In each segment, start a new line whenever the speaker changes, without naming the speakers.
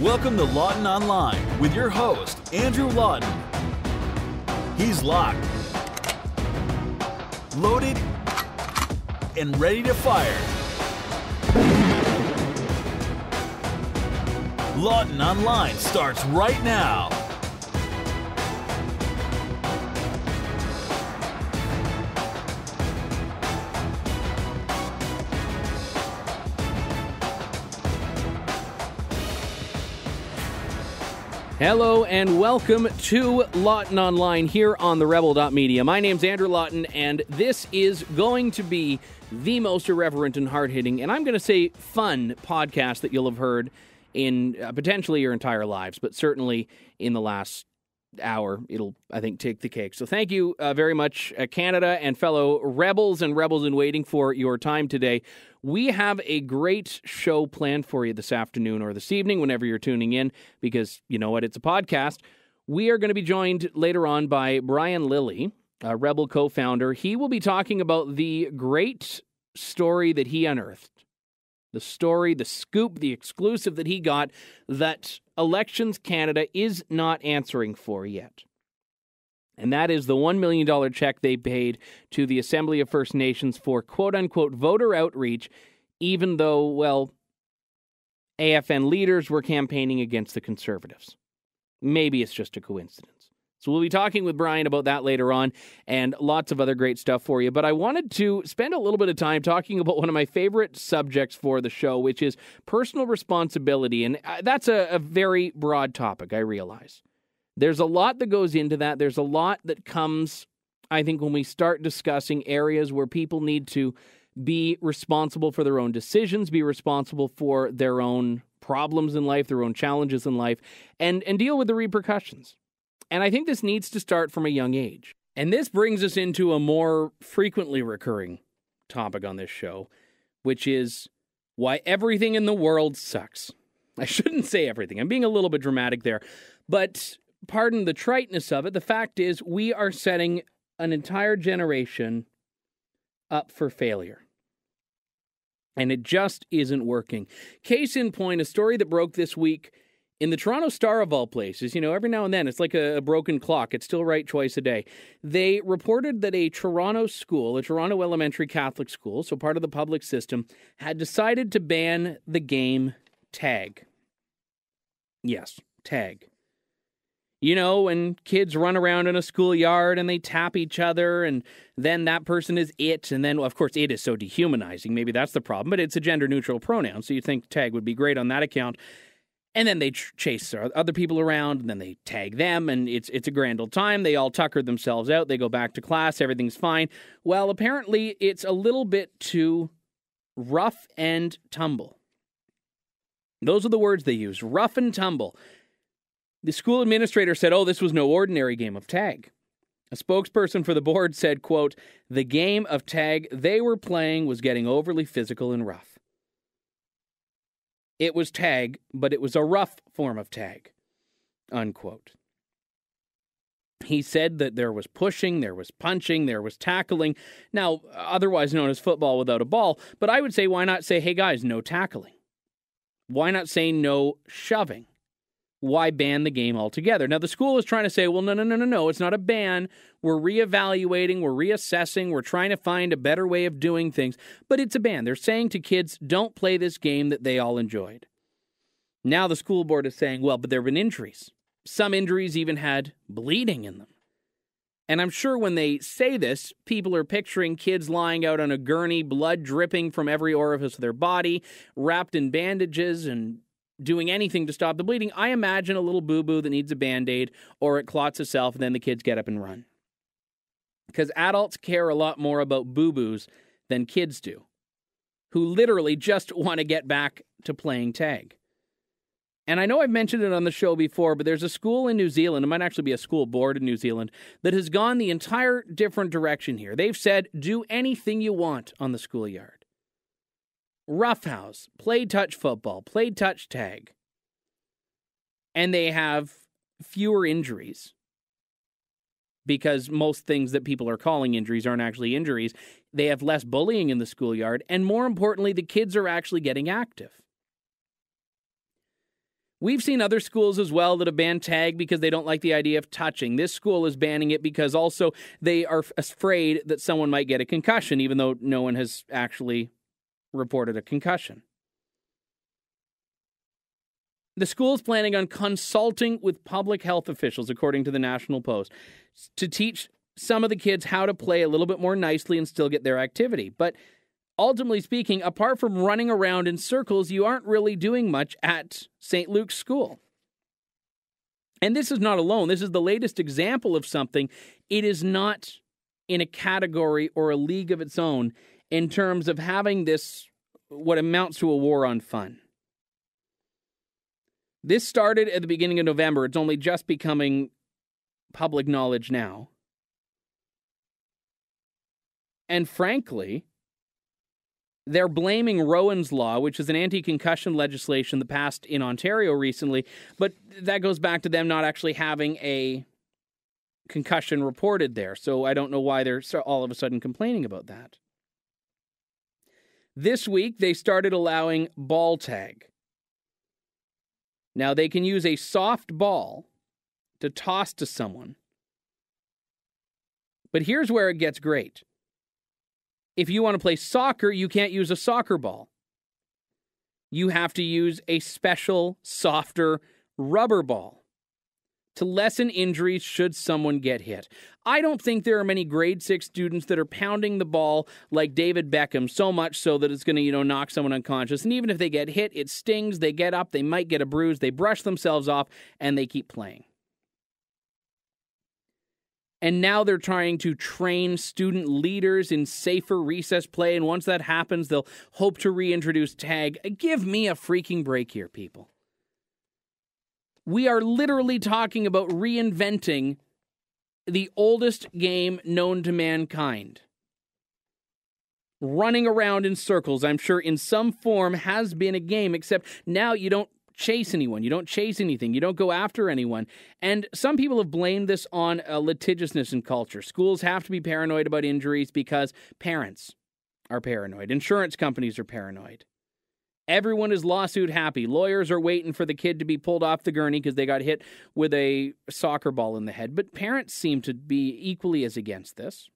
Welcome to Lawton Online with your host, Andrew Lawton. He's locked, loaded, and ready to fire. Lawton Online starts right now.
Hello and welcome to Lawton Online here on TheRebel.Media. My name's Andrew Lawton, and this is going to be the most irreverent and hard-hitting, and I'm going to say fun podcast that you'll have heard in potentially your entire lives, but certainly in the last hour, it'll, I think, take the cake. So thank you very much, Canada and fellow rebels and rebels in waiting for your time today. We have a great show planned for you this afternoon or this evening, whenever you're tuning in, because you know what, it's a podcast. We are going to be joined later on by Brian Lilley, a Rebel co-founder. He will be talking about the great story that he unearthed. The story, the scoop, the exclusive that he got that Elections Canada is not answering for yet. And that is the $1 million check they paid to the Assembly of First Nations for quote-unquote voter outreach, even though, well, AFN leaders were campaigning against the Conservatives. Maybe it's just a coincidence. So we'll be talking with Brian about that later on and lots of other great stuff for you. But I wanted to spend a little bit of time talking about one of my favorite subjects for the show, which is personal responsibility. And that's a very broad topic, I realize. There's a lot that goes into that. There's a lot that comes, I think, when we start discussing areas where people need to be responsible for their own decisions, be responsible for their own problems in life, their own challenges in life, and deal with the repercussions. And I think this needs to start from a young age. And this brings us into a more frequently recurring topic on this show, which is why everything in the world sucks. I shouldn't say everything. I'm being a little bit dramatic there. But pardon the triteness of it, the fact is we are setting an entire generation up for failure. And it just isn't working. Case in point, a story that broke this week in the Toronto Star of all places. You know, every now and then, it's like a broken clock. It's still right twice a day. They reported that a Toronto school, a Toronto elementary Catholic school, so part of the public system, had decided to ban the game tag. Yes, tag. You know, when kids run around in a schoolyard and they tap each other and then that person is it. And then, well, of course, it is so dehumanizing. Maybe that's the problem, but it's a gender-neutral pronoun. So you'd think tag would be great on that account. And then they chase other people around, and then they tag them, and it's a grand old time. They all tucker themselves out. They go back to class. Everything's fine. Well, apparently, it's a little bit too rough and tumble. Those are the words they use, rough and tumble. The school administrator said, this was no ordinary game of tag. A spokesperson for the board said, quote, "The game of tag they were playing was getting overly physical and rough. It was tag, but it was a rough form of tag," unquote. He said that there was pushing, there was punching, there was tackling. Now, otherwise known as football without a ball. But I would say, why not say, hey guys, no tackling? Why not say no shoving? Why ban the game altogether? Now, the school is trying to say, well, no, it's not a ban. We're reevaluating, we're reassessing, we're trying to find a better way of doing things. But it's a ban. They're saying to kids, don't play this game that they all enjoyed. Now the school board is saying, well, but there have been injuries. Some injuries even had bleeding in them. And I'm sure when they say this, people are picturing kids lying out on a gurney, blood dripping from every orifice of their body, wrapped in bandages and doing anything to stop the bleeding. I imagine a little boo-boo that needs a Band-Aid, or it clots itself and then the kids get up and run. Because adults care a lot more about boo-boos than kids do, who literally just want to get back to playing tag. And I know I've mentioned it on the show before, but there's a school in New Zealand, it might actually be a school board in New Zealand, that has gone the entire different direction here. They've said, do anything you want on the schoolyard. Roughhouse, play touch football, play touch tag. And they have fewer injuries because most things that people are calling injuries aren't actually injuries. They have less bullying in the schoolyard. And more importantly, the kids are actually getting active. We've seen other schools as well that have banned tag because they don't like the idea of touching. This school is banning it because also they are afraid that someone might get a concussion, even though no one has actually reported a concussion. The school is planning on consulting with public health officials, according to the National Post, to teach some of the kids how to play a little bit more nicely and still get their activity. But ultimately speaking, apart from running around in circles, you aren't really doing much at St. Luke's School. And this is not alone. This is the latest example of something. It is not in a category or a league of its own in terms of having this, what amounts to a war on fun. This started at the beginning of November. It's only just becoming public knowledge now. And frankly, they're blaming Rowan's Law, which is an anti-concussion legislation that passed in Ontario recently, but that goes back to them not actually having a concussion reported there. So I don't know why they're all of a sudden complaining about that. This week, they started allowing ball tag. Now, they can use a soft ball to toss to someone. But here's where it gets great. If you want to play soccer, you can't use a soccer ball. You have to use a special, softer rubber ball to lessen injuries should someone get hit. I don't think there are many grade 6 students that are pounding the ball like David Beckham so much so that it's going to, knock someone unconscious. And even if they get hit, it stings, they get up, they might get a bruise, they brush themselves off, and they keep playing. And now they're trying to train student leaders in safer recess play, and once that happens, they'll hope to reintroduce tag. Give me a freaking break here, people. We are literally talking about reinventing the oldest game known to mankind. Running around in circles, I'm sure in some form has been a game, except now you don't chase anyone. You don't chase anything. You don't go after anyone. And some people have blamed this on litigiousness in culture. Schools have to be paranoid about injuries because parents are paranoid. Insurance companies are paranoid. Everyone is lawsuit happy. Lawyers are waiting for the kid to be pulled off the gurney because they got hit with a soccer ball in the head. But parents seem to be equally as against this.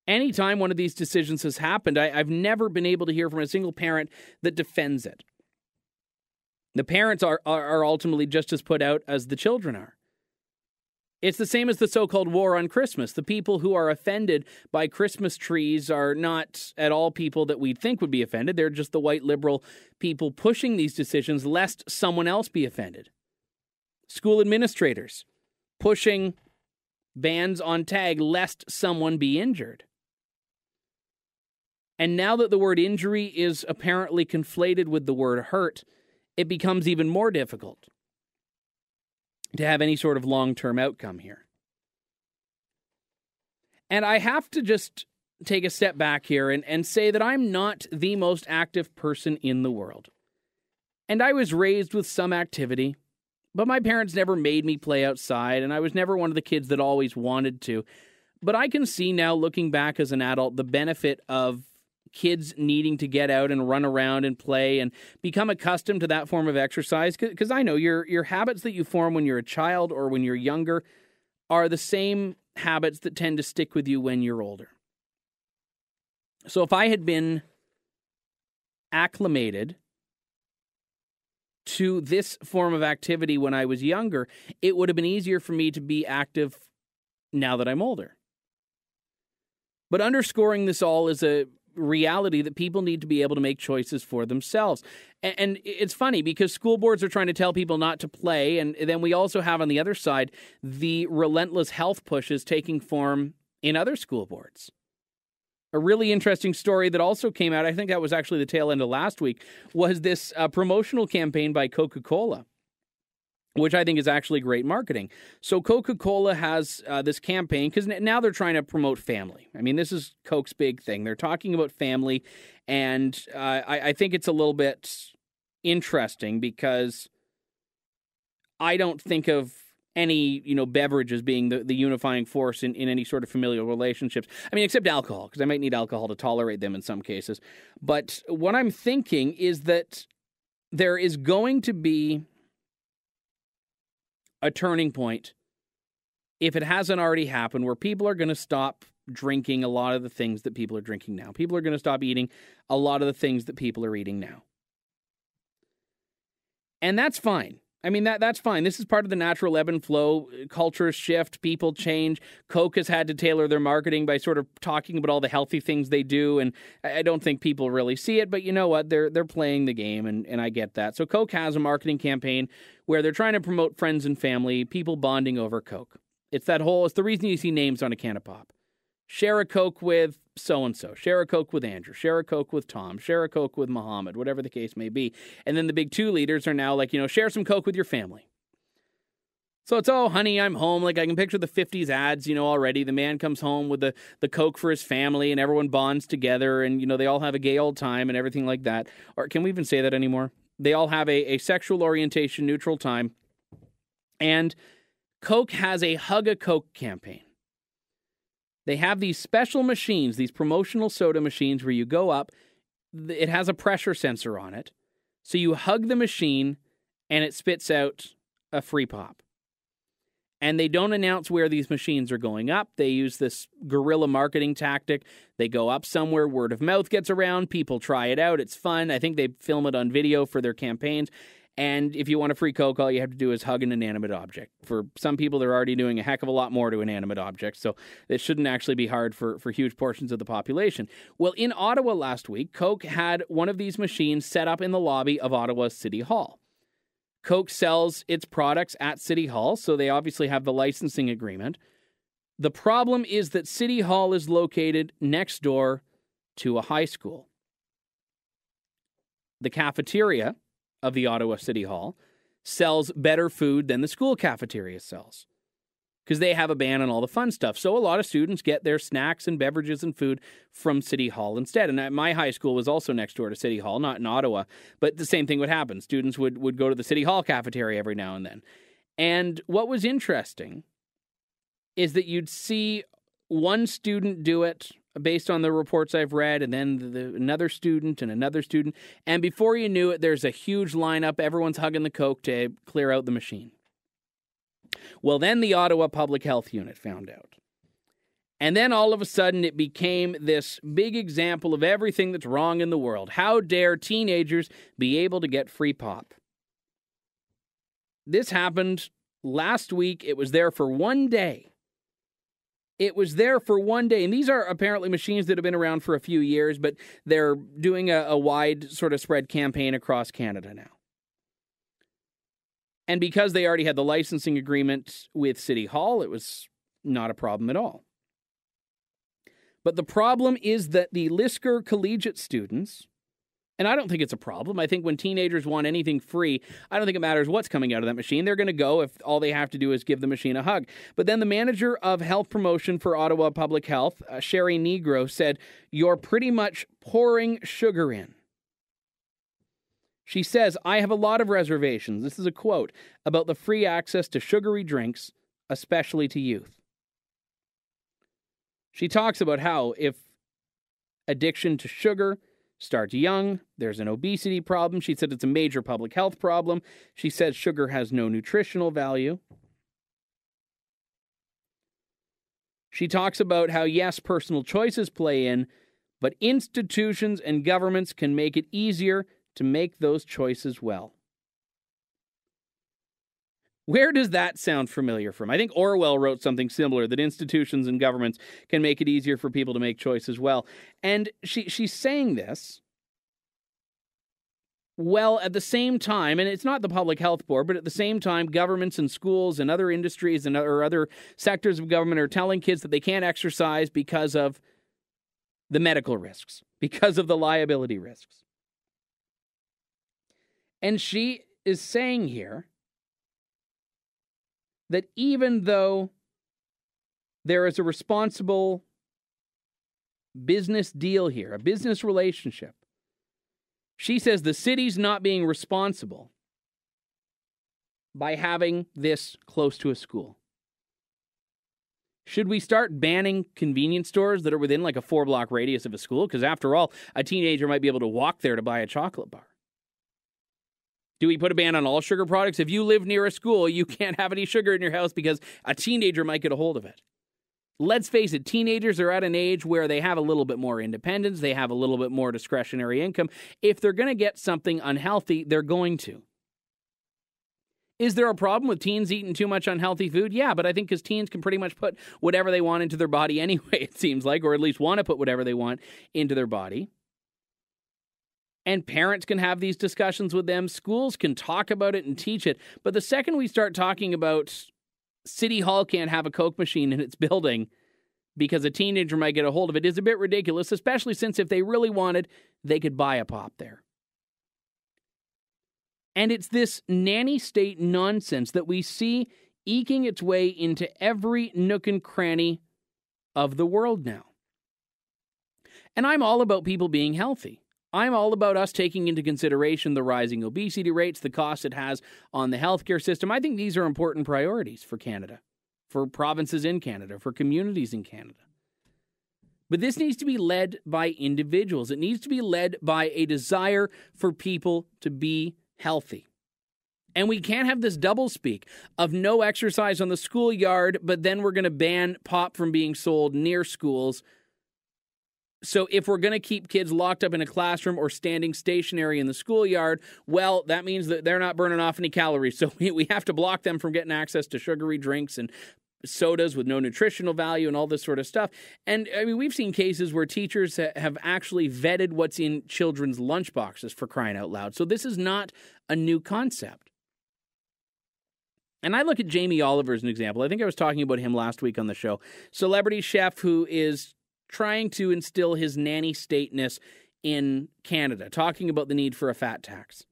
Anytime one of these decisions has happened, I've never been able to hear from a single parent that defends it. The parents are ultimately just as put out as the children are. It's the same as the so-called war on Christmas. The people who are offended by Christmas trees are not at all people that we'd think would be offended. They're just the white liberal people pushing these decisions lest someone else be offended. School administrators pushing bans on tag lest someone be injured. And now that the word injury is apparently conflated with the word hurt, it becomes even more difficult to have any sort of long-term outcome here. And I have to just take a step back here and say that I'm not the most active person in the world. And I was raised with some activity, but my parents never made me play outside, and I was never one of the kids that always wanted to. But I can see now, looking back as an adult, the benefit of kids needing to get out and run around and play and become accustomed to that form of exercise. Because I know your habits that you form when you're a child or when you're younger are the same habits that tend to stick with you when you're older. So if I had been acclimated to this form of activity when I was younger, it would have been easier for me to be active now that I'm older. But underscoring this all is a reality that people need to be able to make choices for themselves. And it's funny because school boards are trying to tell people not to play, and then we also have on the other side the relentless health pushes taking form in other school boards. A really interesting story that also came out, I think that was actually the tail end of last week, was this promotional campaign by Coca-Cola, which I think is actually great marketing. So Coca-Cola has this campaign, because now they're trying to promote family. I mean, this is Coke's big thing. They're talking about family, and I think it's a little bit interesting because I don't think of any, beverage as being the unifying force in any sort of familial relationships. I mean, except alcohol, because I might need alcohol to tolerate them in some cases. But what I'm thinking is that there is going to be a turning point, if it hasn't already happened, where people are going to stop drinking a lot of the things that people are drinking now. People are going to stop eating a lot of the things that people are eating now. And that's fine. I mean, that's fine. This is part of the natural ebb and flow. Cultures shift, people change. Coke has had to tailor their marketing by sort of talking about all the healthy things they do, and I don't think people really see it, but you know what? They're playing the game, and I get that. So Coke has a marketing campaign where they're trying to promote friends and family, people bonding over Coke. It's the reason you see names on a can of pop. Share a Coke with so-and-so. Share a Coke with Andrew. Share a Coke with Tom. Share a Coke with Muhammad, whatever the case may be. And then the big 2 liters are now like, share some Coke with your family. So it's, oh, honey, I'm home. Like, I can picture the 50s ads, already. The man comes home with the Coke for his family, and everyone bonds together, and, they all have a gay old time and everything like that. Or can we even say that anymore? They all have a sexual orientation neutral time. And Coke has a Hug a Coke campaign. They have these special machines, these promotional soda machines where you go up, it has a pressure sensor on it. So you hug the machine and it spits out a free pop. And they don't announce where these machines are going up. They use this guerrilla marketing tactic. They go up somewhere, word of mouth gets around, people try it out, it's fun. I think they film it on video for their campaigns. And if you want a free Coke, all you have to do is hug an inanimate object. For some people, they're already doing a heck of a lot more to inanimate objects, so it shouldn't actually be hard for huge portions of the population. Well, in Ottawa last week, Coke had one of these machines set up in the lobby of Ottawa City Hall. Coke sells its products at City Hall, so they obviously have the licensing agreement. The problem is that City Hall is located next door to a high school. The cafeteria of the Ottawa City Hall sells better food than the school cafeteria sells, because they have a ban on all the fun stuff. So a lot of students get their snacks and beverages and food from City Hall instead. And my high school was also next door to City Hall, not in Ottawa, but the same thing would happen. Students would go to the City Hall cafeteria every now and then. And what was interesting is that you'd see one student do it based on the reports I've read, and then another student and another student. And before you knew it, there's a huge lineup. Everyone's hugging the Coke to clear out the machine. Well, then the Ottawa Public Health Unit found out. And then all of a sudden it became this big example of everything that's wrong in the world. How dare teenagers be able to get free pop? This happened last week. It was there for one day. It was there for one day. And these are apparently machines that have been around for a few years, but they're doing a wide sort of spread campaign across Canada now. And because they already had the licensing agreement with City Hall, it was not a problem at all. But the problem is that the Lisker collegiate students, and I don't think it's a problem. I think when teenagers want anything free, I don't think it matters what's coming out of that machine. They're going to go if all they have to do is give the machine a hug. But then the manager of health promotion for Ottawa Public Health, Sherry Negro, said, "You're pretty much pouring sugar in." She says, "I have a lot of reservations," this is a quote, "about the free access to sugary drinks, especially to youth." She talks about how if addiction to sugar starts young, there's an obesity problem. She said it's a major public health problem. She says sugar has no nutritional value. She talks about how, yes, personal choices play in, but institutions and governments can make it easier to make those choices well. Where does that sound familiar from? I think Orwell wrote something similar, that institutions and governments can make it easier for people to make choices well. And she's saying this, well, at the same time, and it's not the Public Health Board, but at the same time, governments and schools and other industries and other sectors of government are telling kids that they can't exercise because of the medical risks, because of the liability risks. And she is saying here that even though there is a responsible business deal here, a business relationship, she says the city's not being responsible by having this close to a school. Should we start banning convenience stores that are within like a 4-block radius of a school? Because after all, a teenager might be able to walk there to buy a chocolate bar. Do we put a ban on all sugar products? If you live near a school, you can't have any sugar in your house because a teenager might get a hold of it. Let's face it, teenagers are at an age where they have a little bit more independence. They have a little bit more discretionary income. If they're going to get something unhealthy, they're going to. Is there a problem with teens eating too much unhealthy food? Yeah, but I think because teens can pretty much put whatever they want into their body anyway, it seems like, or at least want to put whatever they want into their body. And parents can have these discussions with them. Schools can talk about it and teach it. But the second we start talking about City Hall can't have a Coke machine in its building because a teenager might get a hold of it is a bit ridiculous, especially since if they really wanted, they could buy a pop there. And it's this nanny state nonsense that we see eking its way into every nook and cranny of the world now. And I'm all about people being healthy. I'm all about us taking into consideration the rising obesity rates, the cost it has on the healthcare system. I think these are important priorities for Canada, for provinces in Canada, for communities in Canada. But this needs to be led by individuals. It needs to be led by a desire for people to be healthy. And we can't have this doublespeak of no exercise on the schoolyard, but then we're going to ban pop from being sold near schools. So if we're going to keep kids locked up in a classroom or standing stationary in the schoolyard, well, that means that they're not burning off any calories. So we have to block them from getting access to sugary drinks and sodas with no nutritional value and all this sort of stuff. And I mean, we've seen cases where teachers have actually vetted what's in children's lunchboxes, for crying out loud. So this is not a new concept. And I look at Jamie Oliver as an example. I think I was talking about him last week on the show. Celebrity chef who is trying to instill his nanny stateness in Canada, talking about the need for a fat tax.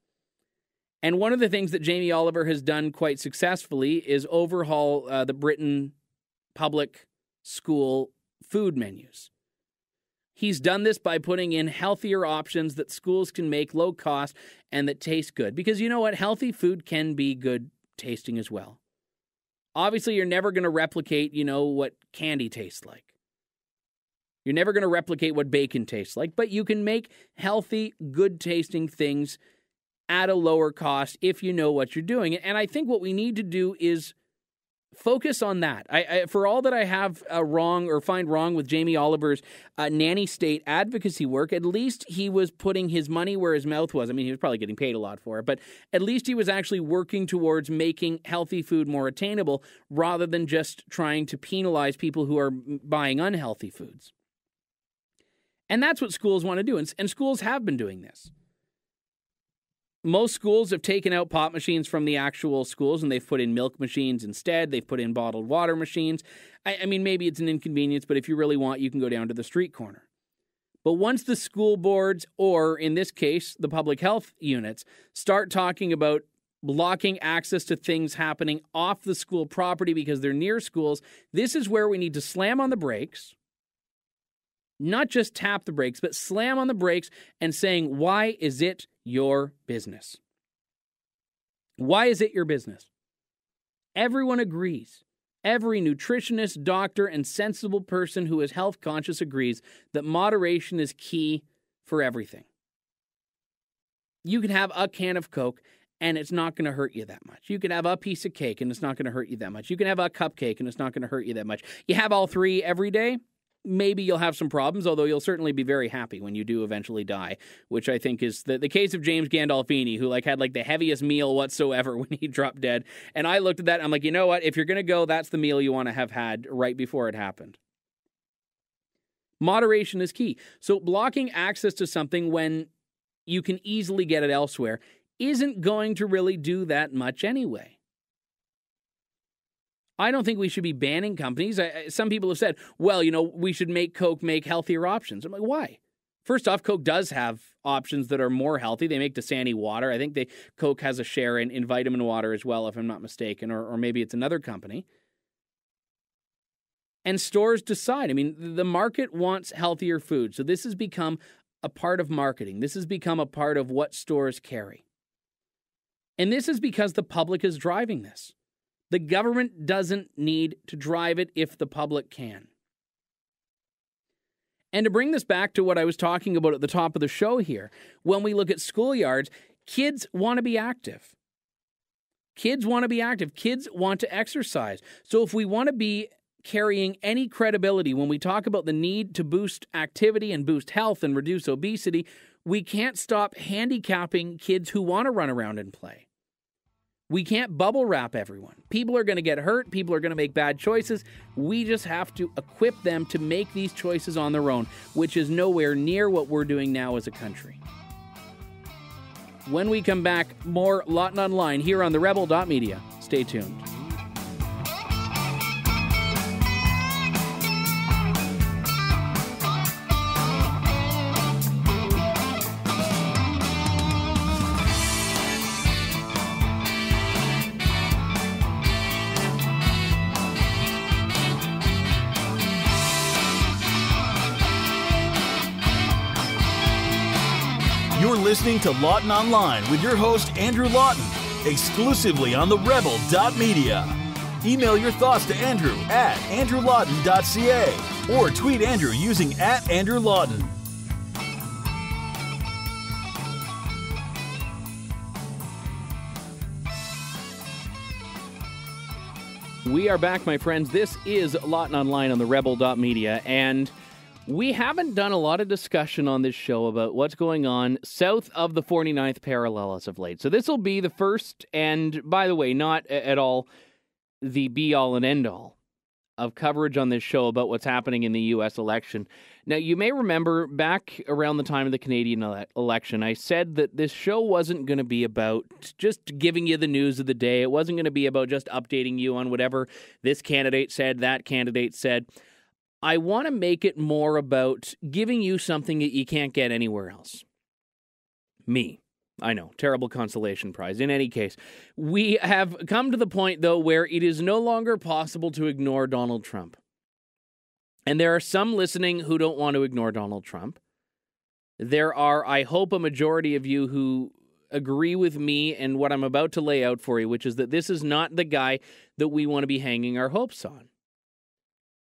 And one of the things that Jamie Oliver has done quite successfully is overhaul the Britain public school food menus. He's done this by putting in healthier options that schools can make low cost and that taste good. Because you know what? Healthy food can be good tasting as well. Obviously, you're never going to replicate, what candy tastes like. You're never going to replicate what bacon tastes like, but you can make healthy, good-tasting things at a lower cost if you know what you're doing. And I think what we need to do is focus on that. For all that I have wrong or find wrong with Jamie Oliver's nanny state advocacy work, at least he was putting his money where his mouth was. I mean, he was probably getting paid a lot for it, but at least he was actually working towards making healthy food more attainable rather than just trying to penalize people who are buying unhealthy foods. And that's what schools want to do, and schools have been doing this. Most schools have taken out pop machines from the actual schools, and they've put in milk machines instead. They've put in bottled water machines. I mean, maybe it's an inconvenience, but if you really want, you can go down to the street corner. But once the school boards, or in this case, the public health units, start talking about blocking access to things happening off the school property because they're near schools, this is where we need to slam on the brakes. Not just tap the brakes, but slam on the brakes and saying, why is it your business? Why is it your business? Everyone agrees. Every nutritionist, doctor, and sensible person who is health conscious agrees that moderation is key for everything. You can have a can of Coke and it's not going to hurt you that much. You can have a piece of cake and it's not going to hurt you that much. You can have a cupcake and it's not going to hurt you that much. You have all three every day, maybe you'll have some problems, although you'll certainly be very happy when you do eventually die, which I think is the case of James Gandolfini, who had the heaviest meal whatsoever when he dropped dead. And I looked at that and I'm like, you know what? If you're going to go, that's the meal you want to have had right before it happened. Moderation is key. So blocking access to something when you can easily get it elsewhere isn't going to really do that much anyway. I don't think we should be banning companies. Some people have said, well, we should make Coke make healthier options. I'm like, why? First off, Coke does have options that are more healthy. They make Dasani water. I think Coke has a share in vitamin water as well, if I'm not mistaken, or maybe it's another company. And stores decide. I mean, the market wants healthier food. So this has become a part of marketing. This has become a part of what stores carry. And this is because the public is driving this. The government doesn't need to drive it if the public can. And to bring this back to what I was talking about at the top of the show here, when we look at schoolyards, kids want to be active. Kids want to be active. Kids want to exercise. So if we want to be carrying any credibility when we talk about the need to boost activity and boost health and reduce obesity, we can't stop handicapping kids who want to run around and play. We can't bubble wrap everyone. People are going to get hurt. People are going to make bad choices. We just have to equip them to make these choices on their own, which is nowhere near what we're doing now as a country. When we come back, more Lawton Online here on TheRebel.Media. Stay tuned.
You're listening to Lawton Online with your host, Andrew Lawton, exclusively on TheRebel.Media. Email your thoughts to Andrew at AndrewLawton.ca or tweet Andrew using @AndrewLawton.
We are back, my friends. This is Lawton Online on TheRebel.Media, and we haven't done a lot of discussion on this show about what's going on south of the 49th parallel as of late. So this will be the first, and by the way, not at all the be-all and end-all of coverage on this show about what's happening in the U.S. election. Now, you may remember back around the time of the Canadian election, I said that this show wasn't going to be about just giving you the news of the day. It wasn't going to be about just updating you on whatever this candidate said, that candidate said. I want to make it more about giving you something that you can't get anywhere else. Me. I know, terrible consolation prize. In any case, we have come to the point, though, where it is no longer possible to ignore Donald Trump. And there are some listening who don't want to ignore Donald Trump. There are, I hope, a majority of you who agree with me and what I'm about to lay out for you, which is that this is not the guy that we want to be hanging our hopes on.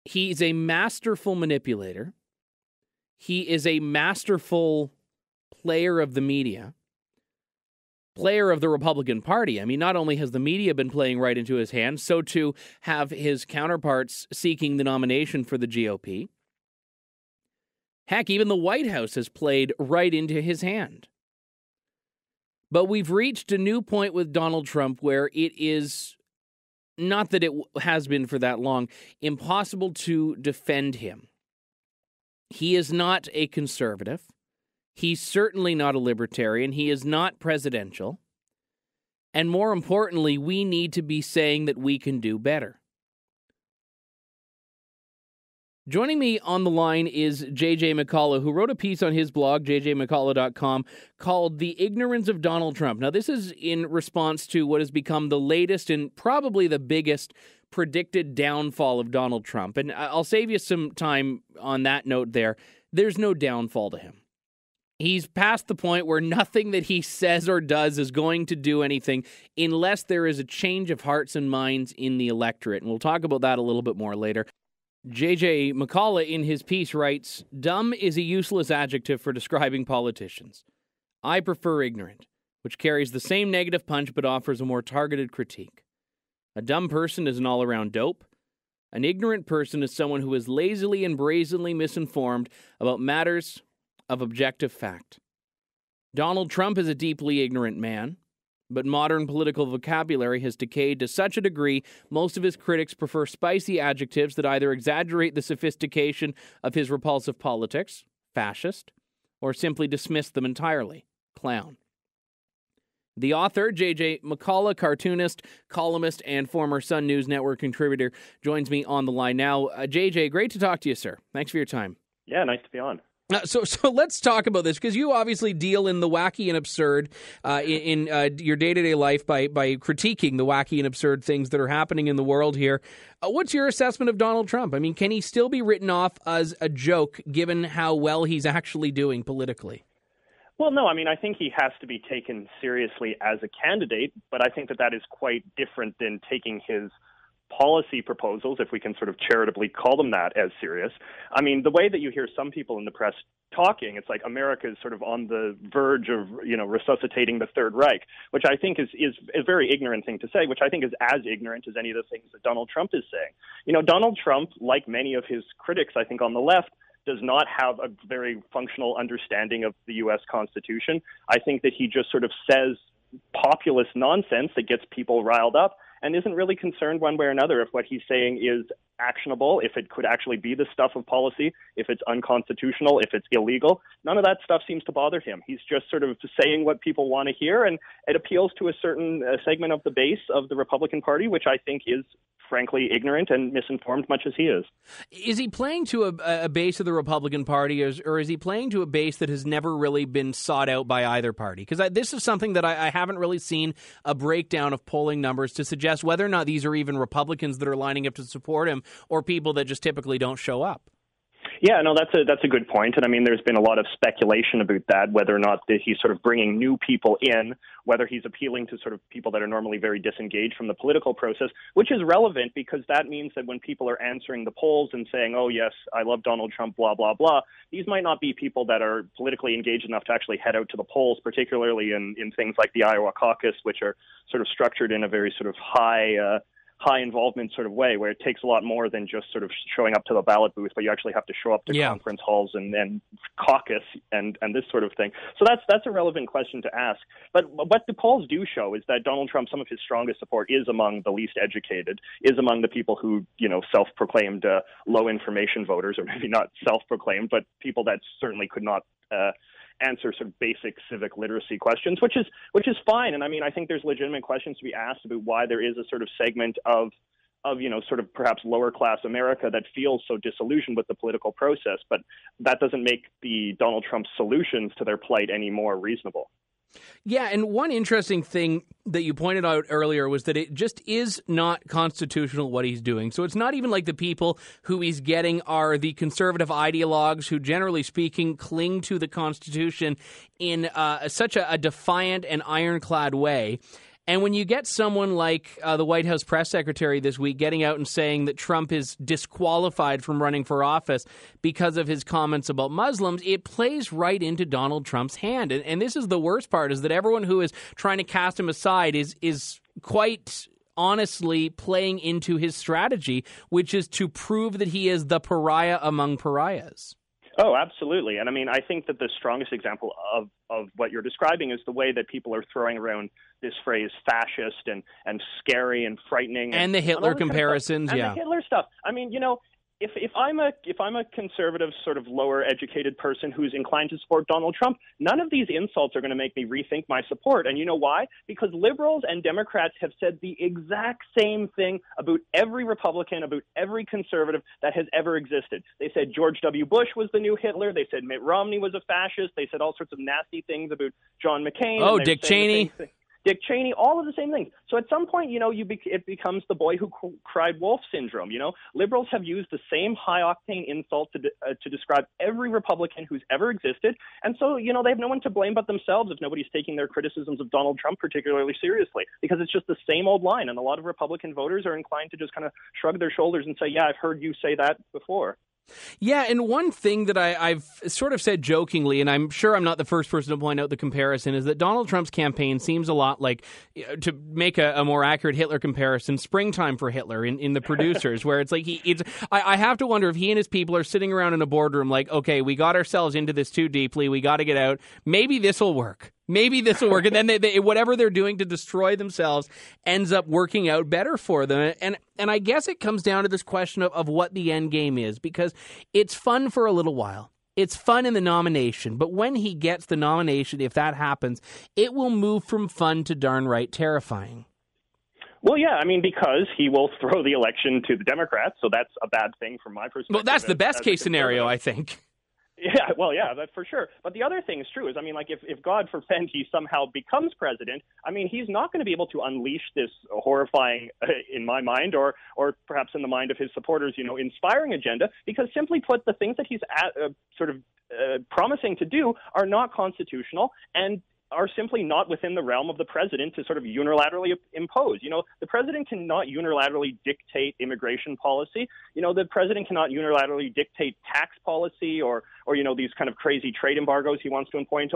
He's a masterful manipulator. He is a masterful player of the media, player of the Republican Party. I mean, not only has the media been playing right into his hands, so too have his counterparts seeking the nomination for the GOP. Heck, even the White House has played right into his hand. But we've reached a new point with Donald Trump where it is, not that it has been for that long, impossible to defend him. He is not a conservative. He's certainly not a libertarian. He is not presidential. And more importantly, we need to be saying that we can do better. Joining me on the line is J.J. McCullough, who wrote a piece on his blog, jjmccullough.com, called The Ignorance of Donald Trump. Now, this is in response to what has become the latest and probably the biggest predicted downfall of Donald Trump. And I'll save you some time on that note there. There's no downfall to him. He's past the point where nothing that he says or does is going to do anything unless there is a change of hearts and minds in the electorate. And we'll talk about that a little bit more later. J.J. McCullough in his piece writes, "Dumb is a useless adjective for describing politicians. I prefer ignorant, which carries the same negative punch but offers a more targeted critique. A dumb person is an all-around dope. An ignorant person is someone who is lazily and brazenly misinformed about matters of objective fact. Donald Trump is a deeply ignorant man, but modern political vocabulary has decayed to such a degree most of his critics prefer spicy adjectives that either exaggerate the sophistication of his repulsive politics, fascist, or simply dismiss them entirely, clown." The author, J.J. McCullough, cartoonist, columnist, and former Sun News Network contributor, joins me on the line now. J.J., great to talk to you, sir. Thanks for your time.
Yeah, nice to be on.
So let's talk about this, because you obviously deal in the wacky and absurd in your day-to-day life by critiquing the wacky and absurd things that are happening in the world here. What's your assessment of Donald Trump? I mean, can he still be written off as a joke given how well he's actually doing politically?
Well, no, I mean, I think he has to be taken seriously as a candidate, but I think that is quite different than taking his policy proposals, if we can sort of charitably call them that, as serious. I mean, the way that you hear some people in the press talking, it's like America is sort of on the verge of, resuscitating the Third Reich, which I think is a very ignorant thing to say, which I think is as ignorant as any of the things that Donald Trump is saying. Donald Trump, like many of his critics, I think, on the left, does not have a very functional understanding of the U.S. Constitution. I think that he just sort of says populist nonsense that gets people riled up and isn't really concerned one way or another if what he's saying is actionable, if it could actually be the stuff of policy, if it's unconstitutional, if it's illegal. None of that stuff seems to bother him. He's just sort of saying what people want to hear, and it appeals to a certain segment of the base of the Republican Party, which I think is frankly ignorant and misinformed, much as he is.
Is he playing to a base of the Republican Party, or is he playing to a base that has never really been sought out by either party? Because this is something that I haven't really seen a breakdown of polling numbers to suggest whether or not these are even Republicans that are lining up to support him or people that just typically don't show up.
Yeah, no, that's a good point. And I mean, there's been a lot of speculation about that, whether or not he's sort of bringing new people in, whether he's appealing to sort of people that are normally very disengaged from the political process, which is relevant because that means that when people are answering the polls and saying, oh, yes, I love Donald Trump, blah, blah, blah, these might not be people that are politically engaged enough to actually head out to the polls, particularly in things like the Iowa caucus, which are sort of structured in a very sort of high involvement sort of way, where it takes a lot more than just sort of showing up to the ballot booth, but you actually have to show up to conference halls and then caucus and this sort of thing. So that's a relevant question to ask. But what the polls do show is that Donald Trump, some of his strongest support is among the least educated, is among the people who, self-proclaimed low information voters, or maybe not self-proclaimed, but people that certainly could not answer sort of basic civic literacy questions, which is fine. And I mean, I think there's legitimate questions to be asked about why there is a sort of segment of sort of perhaps lower class America that feels so disillusioned with the political process. But that doesn't make the Donald Trump solutions to their plight any more reasonable.
Yeah, and one interesting thing that you pointed out earlier was that it just is not constitutional what he's doing. So it's not even like the people who he's getting are the conservative ideologues who, generally speaking, cling to the Constitution in such a defiant and ironclad way. And when you get someone like the White House press secretary this week getting out and saying that Trump is disqualified from running for office because of his comments about Muslims, it plays right into Donald Trump's hand. And this is the worst part, is that everyone who is trying to cast him aside is quite honestly playing into his strategy, which is to prove that he is the pariah among pariahs.
Oh, absolutely. And I mean, I think that the strongest example of what you're describing is the way that people are throwing around this phrase fascist and scary and frightening.
And the Hitler comparisons,
and the Hitler stuff. I mean, if I'm a conservative, sort of lower educated person who's inclined to support Donald Trump, none of these insults are going to make me rethink my support. And you know why? Because liberals and Democrats have said the exact same thing about every Republican, about every conservative that has ever existed. They said George W. Bush was the new Hitler. They said Mitt Romney was a fascist. They said all sorts of nasty things about John McCain.
Oh, Dick Cheney.
Dick Cheney, all of the same things. So at some point, it becomes the boy who cried wolf syndrome. Liberals have used the same high-octane insult to describe every Republican who's ever existed. And so, they have no one to blame but themselves if nobody's taking their criticisms of Donald Trump particularly seriously, because it's just the same old line. And a lot of Republican voters are inclined to just kind of shrug their shoulders and say, yeah, I've heard you say that before.
Yeah, and one thing that I've sort of said jokingly, and I'm sure I'm not the first person to point out the comparison, is that Donald Trump's campaign seems a lot like, to make a more accurate Hitler comparison, Springtime for Hitler in The Producers, where it's like I have to wonder if he and his people are sitting around in a boardroom like, okay, we got ourselves into this too deeply, we got to get out, maybe this will work. Maybe this will work. And then they, whatever they're doing to destroy themselves ends up working out better for them. And I guess it comes down to this question of what the end game is, because it's fun for a little while. It's fun in the nomination. But when he gets the nomination, if that happens, it will move from fun to darn right terrifying.
Well, yeah, I mean, because he will throw the election to the Democrats. So that's a bad thing from my perspective.
Well, that's the best case scenario, I think.
Yeah, well, yeah, that's for sure. But the other thing is true is, I mean, like if God forbid he somehow becomes president, I mean, he's not going to be able to unleash this horrifying, in my mind, or perhaps in the mind of his supporters, inspiring agenda, because simply put, the things that he's promising to do are not constitutional. And are simply not within the realm of the president to sort of unilaterally impose. The president cannot unilaterally dictate immigration policy. The president cannot unilaterally dictate tax policy or these kind of crazy trade embargoes he wants to impose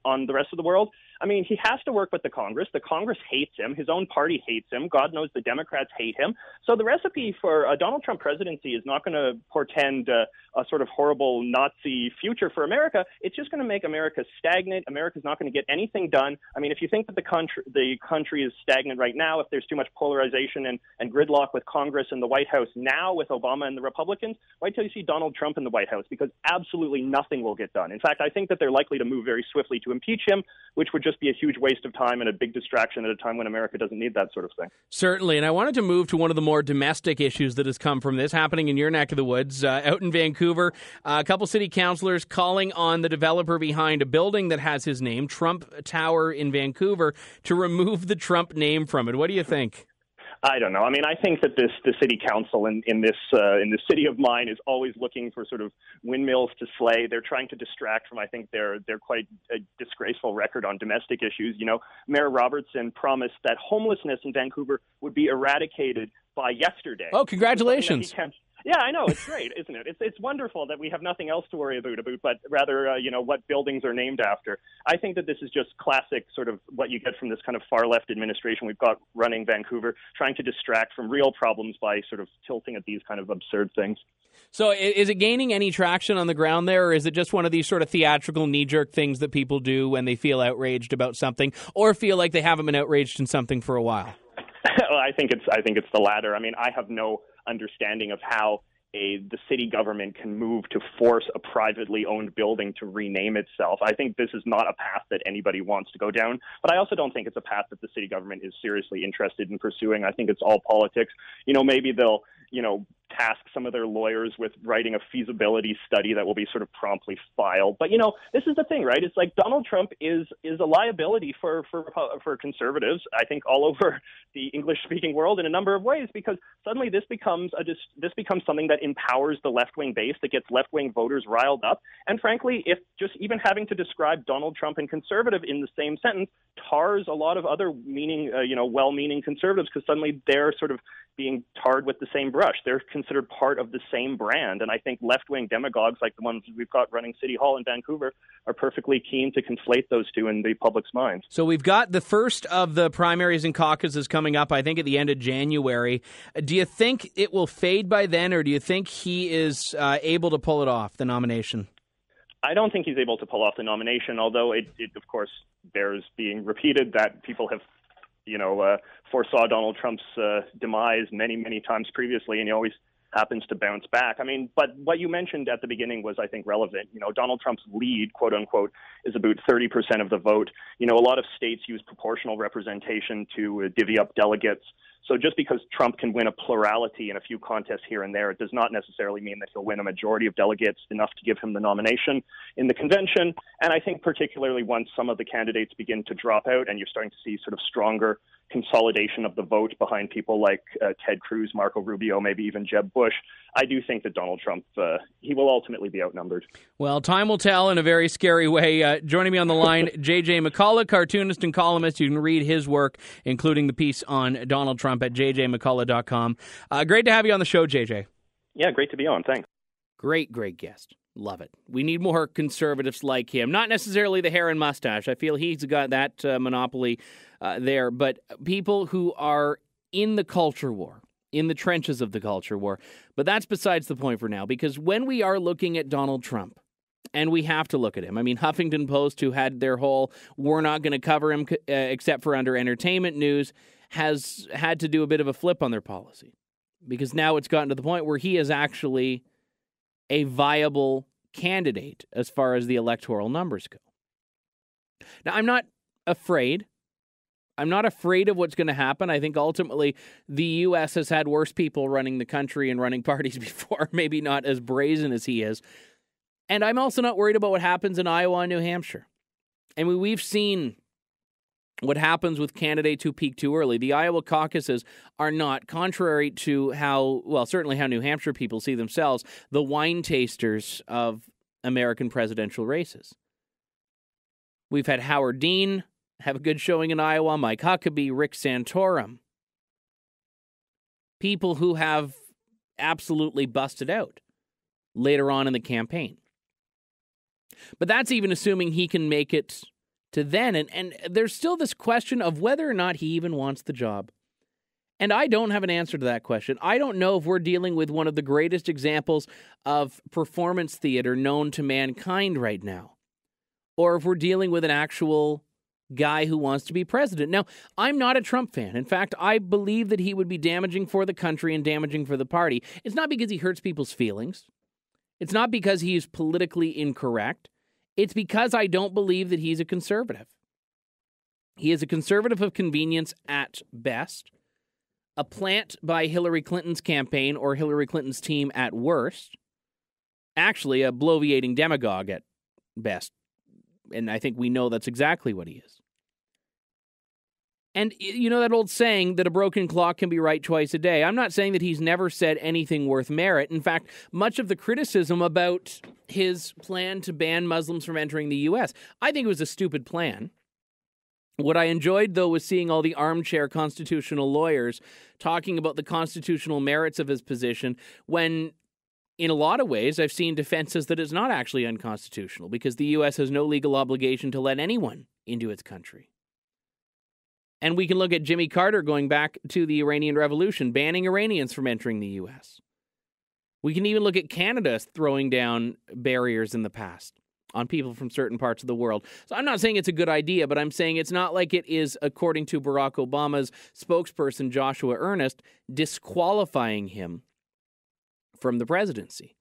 on the rest of the world. I mean, he has to work with the Congress. The Congress hates him. His own party hates him. God knows the Democrats hate him. So the recipe for a Donald Trump presidency is not going to portend a sort of horrible Nazi future for America. It's just going to make America stagnant. America's not going to get anything done. I mean, if you think that the country is stagnant right now, if there's too much polarization and gridlock with Congress and the White House now with Obama and the Republicans, wait till you see Donald Trump in the White House, because absolutely nothing will get done. In fact, I think that they're likely to move very swiftly to impeach him, which would just be a huge waste of time and a big distraction at a time when America doesn't need that sort of thing.
Certainly, and I wanted to move to one of the more domestic issues that has come from this, happening in your neck of the woods, out in Vancouver. A couple city councilors calling on the developer behind a building that has his name, Trump Tower in Vancouver, to remove the Trump name from it. What do you think?
I don't know. I mean, I think that the city council in this city of mine is always looking for sort of windmills to slay. They're trying to distract from, I think, their quite a disgraceful record on domestic issues. Mayor Robertson promised that homelessness in Vancouver would be eradicated by yesterday.
Oh, congratulations.
Yeah, I know. It's great, isn't it? It's wonderful that we have nothing else to worry about, but rather, what buildings are named after. I think that this is just classic sort of what you get from this kind of far-left administration we've got running Vancouver, trying to distract from real problems by sort of tilting at these kind of absurd things.
So is it gaining any traction on the ground there, or is it just one of these sort of theatrical knee-jerk things that people do when they feel outraged about something or feel like they haven't been outraged in something for a while?
Well, I think it's the latter. I mean, I have no understanding of how the city government can move to force a privately owned building to rename itself. I think this is not a path that anybody wants to go down, but I also don't think it's a path that the city government is seriously interested in pursuing. I think it's all politics. Maybe they'll, task some of their lawyers with writing a feasibility study that will be sort of promptly filed. But, this is the thing, right? It's like Donald Trump is a liability for conservatives, I think, all over the English-speaking world in a number of ways, because suddenly this becomes something that empowers the left-wing base, that gets left-wing voters riled up. And frankly, if just even having to describe Donald Trump and conservative in the same sentence tars a lot of other well-meaning conservatives, because suddenly they're sort of being tarred with the same brush. They're considered part of the same brand. And I think left-wing demagogues like the ones we've got running City Hall in Vancouver are perfectly keen to conflate those two in the public's minds.
So we've got the first of the primaries and caucuses coming up, I think, at the end of January. Do you think it will fade by then, or do you think he is able to pull it off, the nomination?
I don't think he's able to pull off the nomination, although it of course, bears being repeated that people have foresaw Donald Trump's demise many, many times previously, and he always happens to bounce back. I mean, but what you mentioned at the beginning was, I think, relevant. Donald Trump's lead, quote unquote, is about 30% of the vote. A lot of states use proportional representation to divvy up delegates. So just because Trump can win a plurality in a few contests here and there, it does not necessarily mean that he'll win a majority of delegates enough to give him the nomination in the convention. And I think particularly once some of the candidates begin to drop out and you're starting to see sort of stronger consolidation of the vote behind people like Ted Cruz, Marco Rubio, maybe even Jeb Bush, I do think that Donald Trump, he will ultimately be outnumbered. Well,
time will tell in a very scary way. Joining me on the line, J.J. McCullough, cartoonist and columnist. You can read his work, including the piece on Donald Trump at jjmccullough.com. Great to have you on the show, JJ.
Yeah, great to be on. Thanks.
Great guest. Love it. We need more conservatives like him. Not necessarily the hair and mustache. I feel he's got that monopoly there. But people who are in the culture war, in the trenches of the culture war. But that's besides the point for now, because when we are looking at Donald Trump, and we have to look at him. I mean, Huffington Post, who had their whole, we're not going to cover him except for under entertainment news, has had to do a bit of a flip on their policy. Because now it's gotten to the point where he is actually a viable candidate as far as the electoral numbers go. Now, I'm not afraid. I'm not afraid of what's going to happen. I think ultimately the U.S. has had worse people running the country and running parties before, maybe not as brazen as he is. And I'm also not worried about what happens in Iowa and New Hampshire. And we've seen what happens with candidates who peak too early. The Iowa caucuses are not, contrary to certainly how New Hampshire people see themselves, the wine tasters of American presidential races. We've had Howard Dean have a good showing in Iowa, Mike Huckabee, Rick Santorum. People who have absolutely busted out later on in the campaign. But that's even assuming he can make it to then. And there's still this question of whether or not he even wants the job. And I don't have an answer to that question. I don't know if we're dealing with one of the greatest examples of performance theater known to mankind right now, or if we're dealing with an actual guy who wants to be president. Now, I'm not a Trump fan. In fact, I believe that he would be damaging for the country and damaging for the party. It's not because he hurts people's feelings. It's not because he's politically incorrect. It's because I don't believe that he's a conservative. He is a conservative of convenience at best, a plant by Hillary Clinton's campaign or Hillary Clinton's team at worst, actually a bloviating demagogue at best. And I think we know that's exactly what he is. And you know that old saying that a broken clock can be right twice a day. I'm not saying that he's never said anything worth merit. In fact, much of the criticism about his plan to ban Muslims from entering the U.S., I think it was a stupid plan. What I enjoyed, though, was seeing all the armchair constitutional lawyers talking about the constitutional merits of his position when, in a lot of ways, I've seen defenses that it's not actually unconstitutional because the U.S. has no legal obligation to let anyone into its country. And we can look at Jimmy Carter going back to the Iranian Revolution, banning Iranians from entering the U.S. We can even look at Canada throwing down barriers in the past on people from certain parts of the world. So I'm not saying it's a good idea, but I'm saying it's not like it is, according to Barack Obama's spokesperson, Joshua Earnest, disqualifying him from the presidency.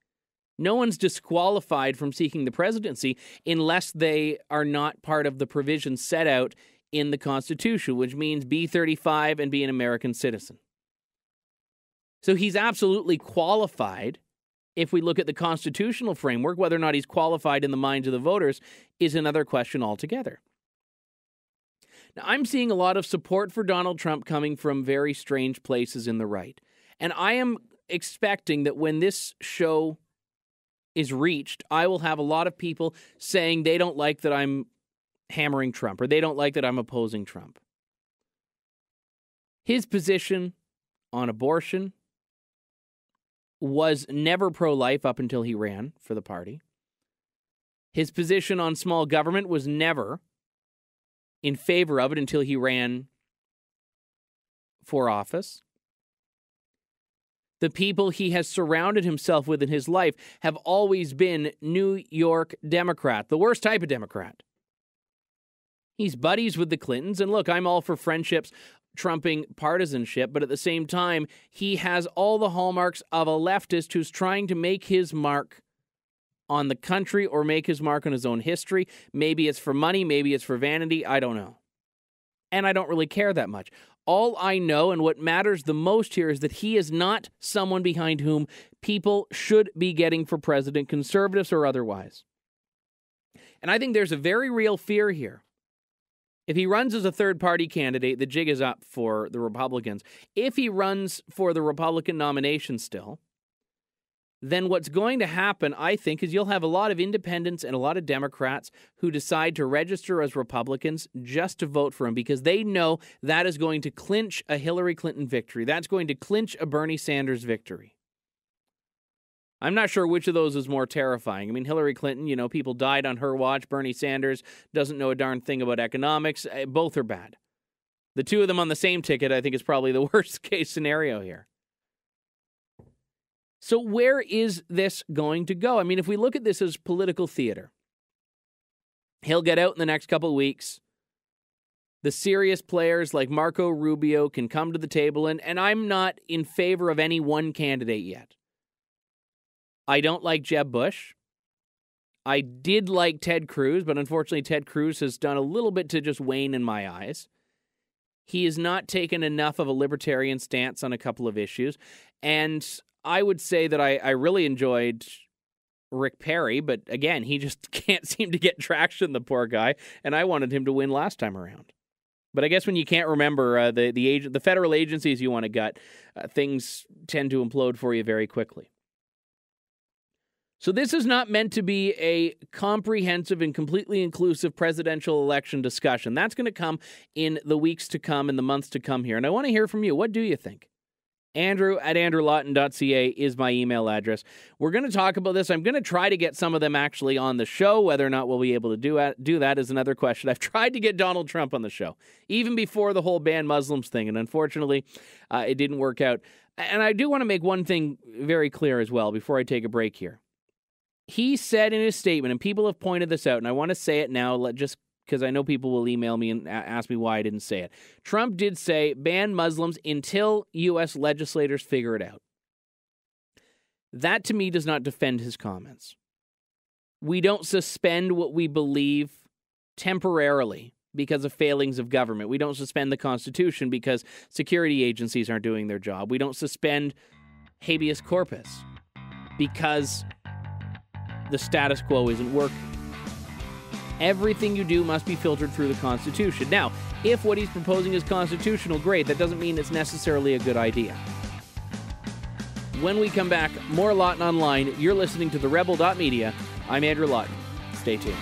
No one's disqualified from seeking the presidency unless they are not part of the provisions set out in the Constitution, which means be 35 and be an American citizen. So he's absolutely qualified. If we look at the constitutional framework, whether or not he's qualified in the minds of the voters is another question altogether. Now, I'm seeing a lot of support for Donald Trump coming from very strange places in the right. And I am expecting that when this show is reached, I will have a lot of people saying they don't like that I'm hammering Trump or they don't like that I'm opposing Trump. His position on abortion was never pro-life up until he ran for the party. His position on small government was never in favor of it until he ran for office. The people he has surrounded himself with in his life have always been New York Democrat, the worst type of Democrat. He's buddies with the Clintons, and look, I'm all for friendships trumping partisanship, but at the same time, he has all the hallmarks of a leftist who's trying to make his mark on the country or make his mark on his own history. Maybe it's for money, maybe it's for vanity, I don't know. And I don't really care that much. All I know and what matters the most here is that he is not someone behind whom people should be getting for president, conservatives or otherwise. And I think there's a very real fear here. If he runs as a third-party candidate, the jig is up for the Republicans. If he runs for the Republican nomination still, then what's going to happen, I think, is you'll have a lot of independents and a lot of Democrats who decide to register as Republicans just to vote for him because they know that is going to clinch a Hillary Clinton victory. That's going to clinch a Bernie Sanders victory. I'm not sure which of those is more terrifying. I mean, Hillary Clinton, people died on her watch. Bernie Sanders doesn't know a darn thing about economics. Both are bad. The two of them on the same ticket, I think, is probably the worst case scenario here. So where is this going to go? I mean, if we look at this as political theater, he'll get out in the next couple of weeks. The serious players like Marco Rubio can come to the table, and I'm not in favor of any one candidate yet. I don't like Jeb Bush. I did like Ted Cruz, but unfortunately Ted Cruz has done a little bit to just wane in my eyes. He has not taken enough of a libertarian stance on a couple of issues. And I would say that I really enjoyed Rick Perry, but again, he just can't seem to get traction, the poor guy, and I wanted him to win last time around. But I guess when you can't remember the federal agencies you want to gut, things tend to implode for you very quickly. So this is not meant to be a comprehensive and completely inclusive presidential election discussion. That's going to come in the weeks to come, in the months to come here. And I want to hear from you. What do you think? Andrew at andrewlawton.ca is my email address. We're going to talk about this. I'm going to try to get some of them actually on the show. Whether or not we'll be able to do that is another question. I've tried to get Donald Trump on the show, even before the whole ban Muslims thing, and unfortunately, it didn't work out. And I do want to make one thing very clear as well before I take a break here. He said in his statement, and people have pointed this out, and I want to say it now just because I know people will email me and ask me why I didn't say it. Trump did say ban Muslims until U.S. legislators figure it out. That, to me, does not defend his comments. We don't suspend what we believe temporarily because of failings of government. We don't suspend the Constitution because security agencies aren't doing their job. We don't suspend habeas corpus because the status quo isn't working. Everything you do must be filtered through the Constitution. Now, if what he's proposing is constitutional, great. That doesn't mean it's necessarily a good idea. When we come back, more Lawton Online. You're listening to TheRebel.Media. I'm Andrew Lawton. Stay tuned.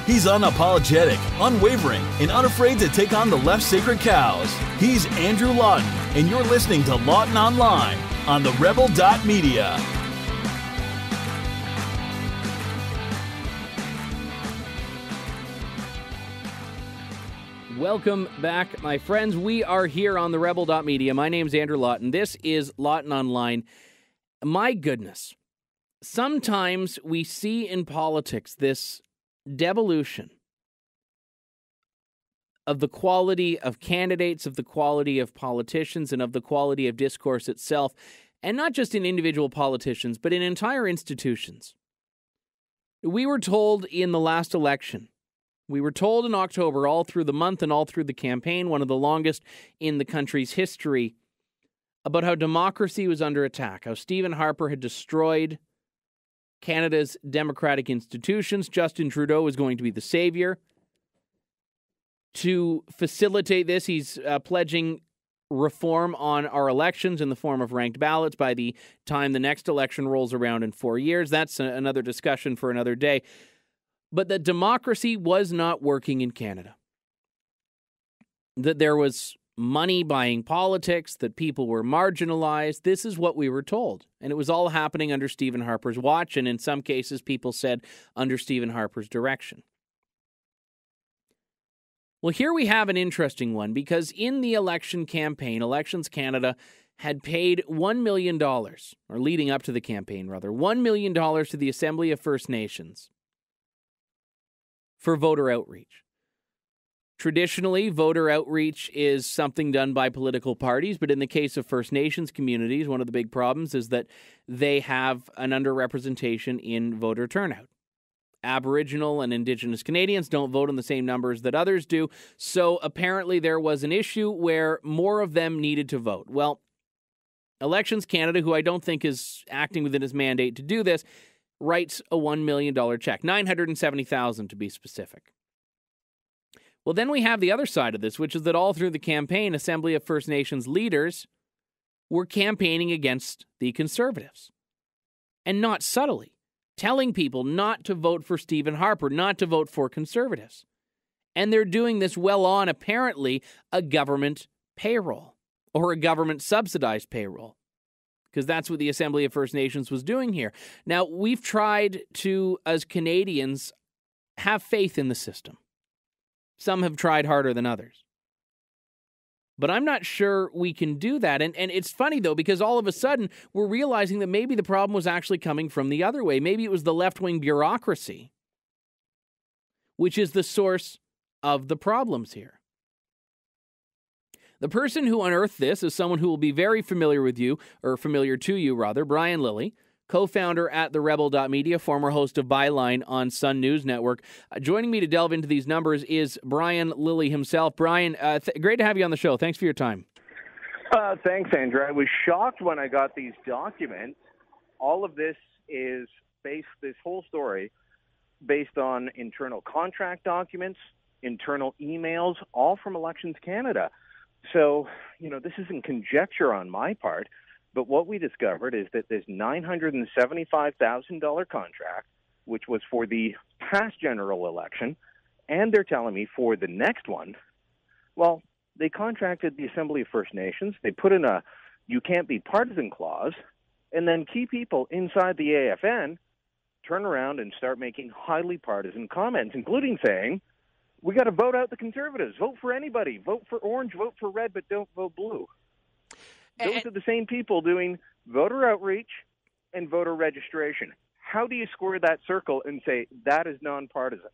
He's unapologetic, unwavering, and unafraid to take on the left's sacred cows. He's Andrew Lawton, and you're listening to Lawton Online on TheRebel.Media.
Welcome back, my friends. We are here on TheRebel.Media. My name's Andrew Lawton. This is Lawton Online. My goodness. Sometimes we see in politics this devolution of the quality of candidates, of the quality of politicians, and of the quality of discourse itself, and not just in individual politicians, but in entire institutions. We were told in the last election, we were told in October, all through the month and all through the campaign, one of the longest in the country's history, about how democracy was under attack, how Stephen Harper had destroyed Canada's democratic institutions. Justin Trudeau was going to be the savior. To facilitate this, he's pledging reform on our elections in the form of ranked ballots by the time the next election rolls around in 4 years. That's another discussion for another day. But that democracy was not working in Canada. That there was money buying politics, that people were marginalized. This is what we were told. And it was all happening under Stephen Harper's watch, and in some cases, people said under Stephen Harper's direction. Well, here we have an interesting one, because in the election campaign, Elections Canada had paid $1 million, or leading up to the campaign, rather, $1 million to the Assembly of First Nations for voter outreach. Traditionally, voter outreach is something done by political parties, but in the case of First Nations communities, one of the big problems is that they have an underrepresentation in voter turnout. Aboriginal and Indigenous Canadians don't vote in the same numbers that others do, so apparently there was an issue where more of them needed to vote. Well, Elections Canada, who I don't think is acting within its mandate to do this, writes a $1 million check, $970,000 to be specific. Well, then we have the other side of this, which is that all through the campaign, Assembly of First Nations leaders were campaigning against the Conservatives. And not subtly, telling people not to vote for Stephen Harper, not to vote for Conservatives. And they're doing this well on, apparently, a government payroll, or a government subsidized payroll, because that's what the Assembly of First Nations was doing here. Now, we've tried to, as Canadians, have faith in the system. Some have tried harder than others. But I'm not sure we can do that. And it's funny, though, because all of a sudden we're realizing that maybe the problem was actually coming from the other way. Maybe it was the left-wing bureaucracy, which is the source of the problems here. The person who unearthed this is someone who will be very familiar with you, or familiar to you, rather, Brian Lilley, co-founder at TheRebel.Media, former host of Byline on Sun News Network. Joining me to delve into these numbers is Brian Lilley himself. Brian, great to have you on the show. Thanks for your time.
Thanks, Andrew. I was shocked when I got these documents. All of this is this whole story, based on internal contract documents, internal emails, all from Elections Canada. So, this isn't conjecture on my part, but what we discovered is that this $975,000 contract, which was for the past general election, and they're telling me for the next one, well, they contracted the Assembly of First Nations. They put in a "you can't be partisan" clause, and then key people inside the AFN turn around and start making highly partisan comments, including saying, we got to vote out the Conservatives. Vote for anybody. Vote for orange, vote for red, but don't vote blue. Those are the same people doing voter outreach and voter registration. How do you square that circle and say that is nonpartisan?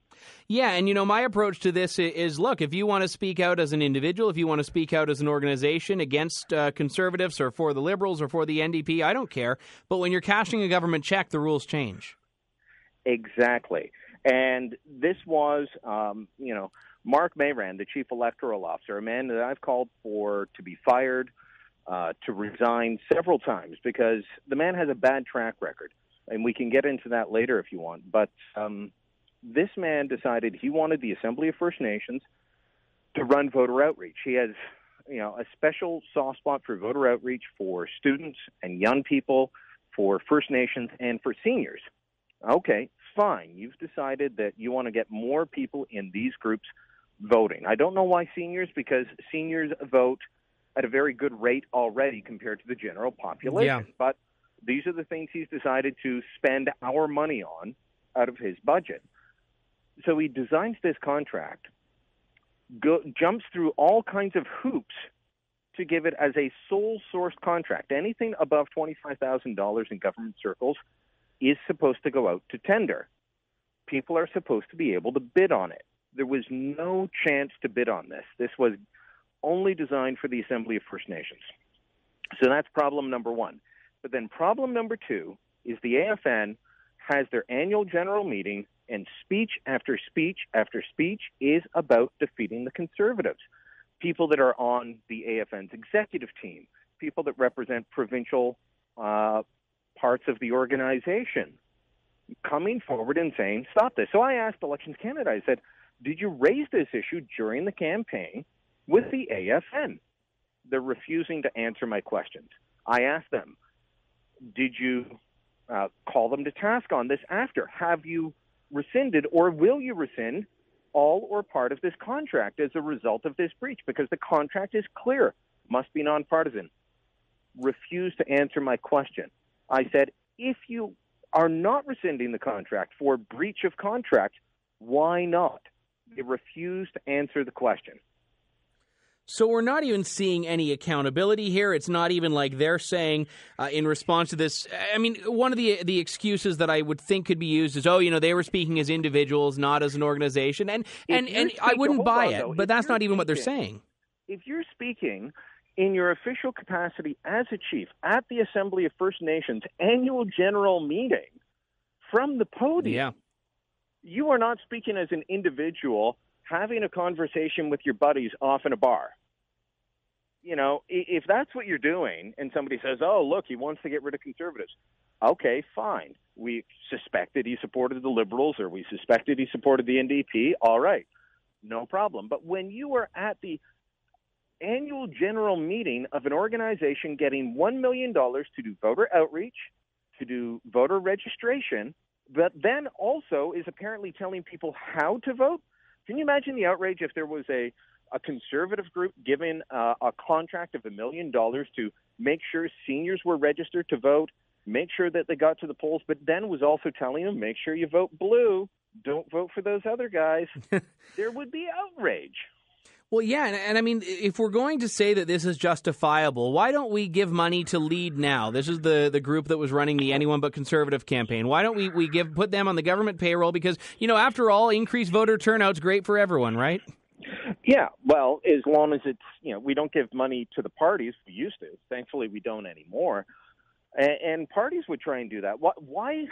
Yeah, and my approach to this is, look, if you want to speak out as an individual, if you want to speak out as an organization against Conservatives or for the Liberals or for the NDP, I don't care. But when you're cashing a government check, the rules change.
Exactly. And this was, Mark Mayran, the chief electoral officer, a man that I've called for to be fired, to resign several times, because the man has a bad track record. And we can get into that later if you want. But this man decided he wanted the Assembly of First Nations to run voter outreach. He has, a special soft spot for voter outreach for students and young people, for First Nations, and for seniors. Okay, fine. You've decided that you want to get more people in these groups voting. I don't know why seniors, because seniors vote at a very good rate already compared to the general population.
Yeah.
But these are the things he's decided to spend our money on out of his budget. So he designs this contract, jumps through all kinds of hoops to give it as a sole source contract. Anything above $25,000 in government circles is supposed to go out to tender. People are supposed to be able to bid on it. There was no chance to bid on this. This was only designed for the Assembly of First Nations. So that's problem number one. But then problem number two is the AFN has their annual general meeting, and speech after speech after speech is about defeating the Conservatives. People that are on the AFN's executive team, people that represent provincial parts of the organization, coming forward and saying, stop this. So I asked Elections Canada, I said, did you raise this issue during the campaign with the AFN? They're refusing to answer my questions. I asked them, did you call them to task on this after? Have you rescinded, or will you rescind all or part of this contract as a result of this breach? Because the contract is clear, must be nonpartisan. Refused to answer my question. I said, if you are not rescinding the contract for breach of contract, why not? They refused to answer the question.
So we're not even seeing any accountability here. It's not even like they're saying in response to this. I mean, one of the excuses that I would think could be used is, they were speaking as individuals, not as an organization. And I wouldn't buy it, but that's not even what they're saying.
If you're speaking in your official capacity as a chief at the Assembly of First Nations annual general meeting from the podium, you are not speaking as an individual having a conversation with your buddies off in a bar. If that's what you're doing and somebody says, oh, look, he wants to get rid of Conservatives. Okay, fine. We suspected he supported the Liberals, or we suspected he supported the NDP. All right, no problem. But when you are at the annual general meeting of an organization getting $1 million to do voter outreach, to do voter registration, but then also is apparently telling people how to vote, can you imagine the outrage if there was a conservative group given a contract of $1 million to make sure seniors were registered to vote, make sure that they got to the polls, but then was also telling them, make sure you vote blue, don't vote for those other guys? There would be outrage.
Well, yeah, and I mean, if we're going to say that this is justifiable, why don't we give money to Lead Now? This is the group that was running the Anyone But Conservative campaign. Why don't we put them on the government payroll? Because, after all, increased voter turnout's great for everyone, right?
Yeah, well, as long as it's, we don't give money to the parties. We used to. Thankfully, we don't anymore. And parties would try and do that. Why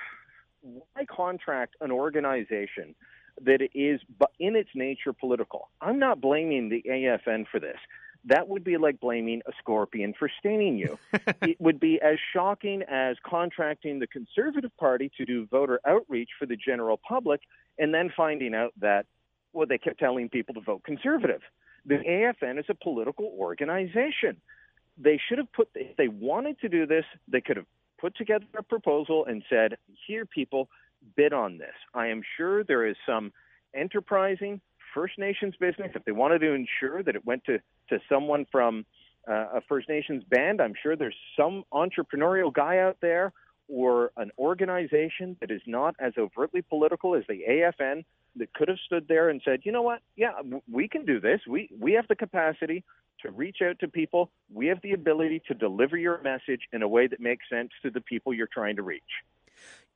contract an organization that is in its nature political? I'm not blaming the AFN for this. That would be like blaming a scorpion for stinging you. It would be as shocking as contracting the Conservative Party to do voter outreach for the general public and then finding out that, well, they kept telling people to vote Conservative. The AFN is a political organization. They should have if they wanted to do this, they could have put together a proposal and said, here, people, bid on this. I am sure there is some enterprising First Nations business. If they wanted to ensure that it went to someone from a First Nations band, I'm sure there's some entrepreneurial guy out there or an organization that is not as overtly political as the AFN that could have stood there and said, you know what, yeah, we can do this. We have the capacity to reach out to people. We have the ability to deliver your message in a way that makes sense to the people you're trying to reach.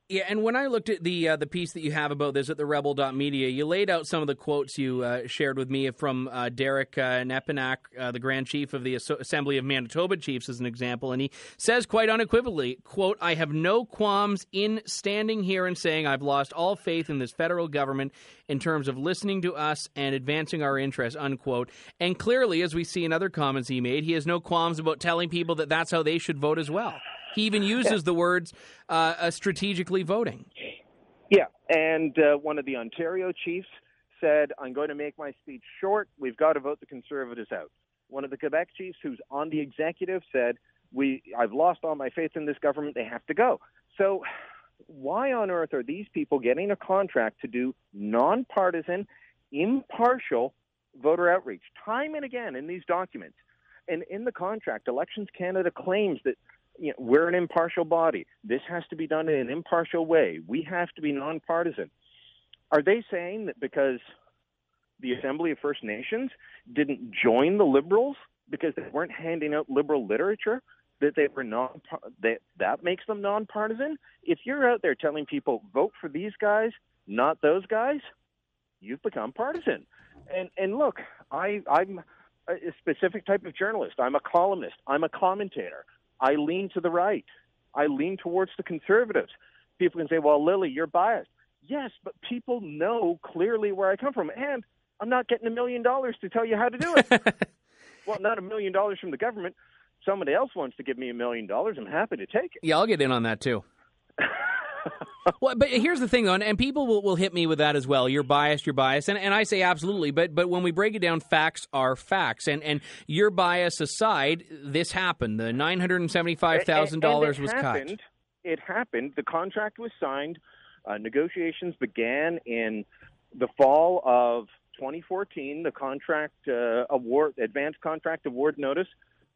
Yeah, and when I looked at the piece that you have about this at TheRebel.Media, you laid out some of the quotes you shared with me from Derek Nepinak, the Grand Chief of the Assembly of Manitoba Chiefs, as an example, and he says quite unequivocally, quote, I have no qualms in standing here and saying I've lost all faith in this federal government in terms of listening to us and advancing our interests, unquote. And clearly, as we see in other comments he made, he has no qualms about telling people that that's how they should vote as well. He even uses the words strategically voting.
Yeah, and one of the Ontario chiefs said, I'm going to make my speech short. We've got to vote the Conservatives out. One of the Quebec chiefs who's on the executive said, I've lost all my faith in this government. They have to go. So why on earth are these people getting a contract to do nonpartisan, impartial voter outreach? Time and again in these documents. And in the contract, Elections Canada claims that we're an impartial body. This has to be done in an impartial way. We have to be nonpartisan. Are they saying that because the Assembly of First Nations didn't join the Liberals because they weren't handing out liberal literature, that they were that makes them nonpartisan? If you're out there telling people, vote for these guys, not those guys, you've become partisan. And look, I'm a specific type of journalist. I'm a columnist. I'm a commentator. I lean to the right. I lean towards the Conservatives. People can say, well, Lilley, you're biased. Yes, but people know clearly where I come from. And I'm not getting $1 million to tell you how to do it. Well, not $1 million from the government. Somebody else wants to give me $1 million. I'm happy to take it.
Yeah, I'll get in on that too. Well, but here's the thing, though, and people will hit me with that as well. You're biased, and I say absolutely, but when we break it down, facts are facts. And your bias aside, this happened. The $975,000 was cut.
It happened. The contract was signed. Negotiations began in the fall of 2014. The contract advanced contract award notice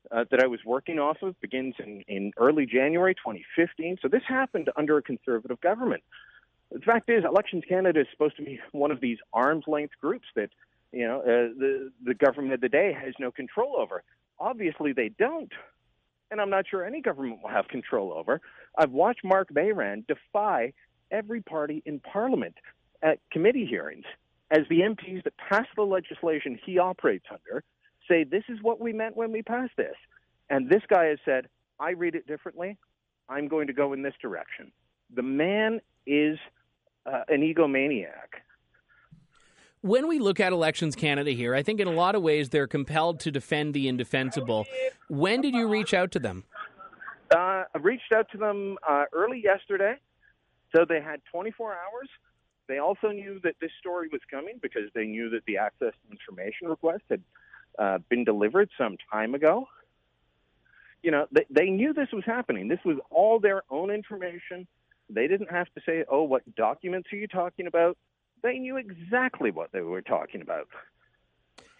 that I was working off of begins in early January 2015. So this happened under a Conservative government. The fact is, Elections Canada is supposed to be one of these arm's-length groups that, the government of the day has no control over. Obviously, they don't. And I'm not sure any government will have control over. I've watched Mark Bayran defy every party in Parliament at committee hearings as the MPs that pass the legislation he operates under say, this is what we meant when we passed this. And this guy has said, I read it differently. I'm going to go in this direction. The man is an egomaniac.
When we look at Elections Canada here, I think in a lot of ways they're compelled to defend the indefensible. When did you reach out to them?
I reached out to them early yesterday. So they had 24 hours. They also knew that this story was coming because they knew that the access to information request had been delivered some time ago. They knew this was happening. This was all their own information. They didn't have to say, oh, what documents are you talking about? They knew exactly what they were talking about.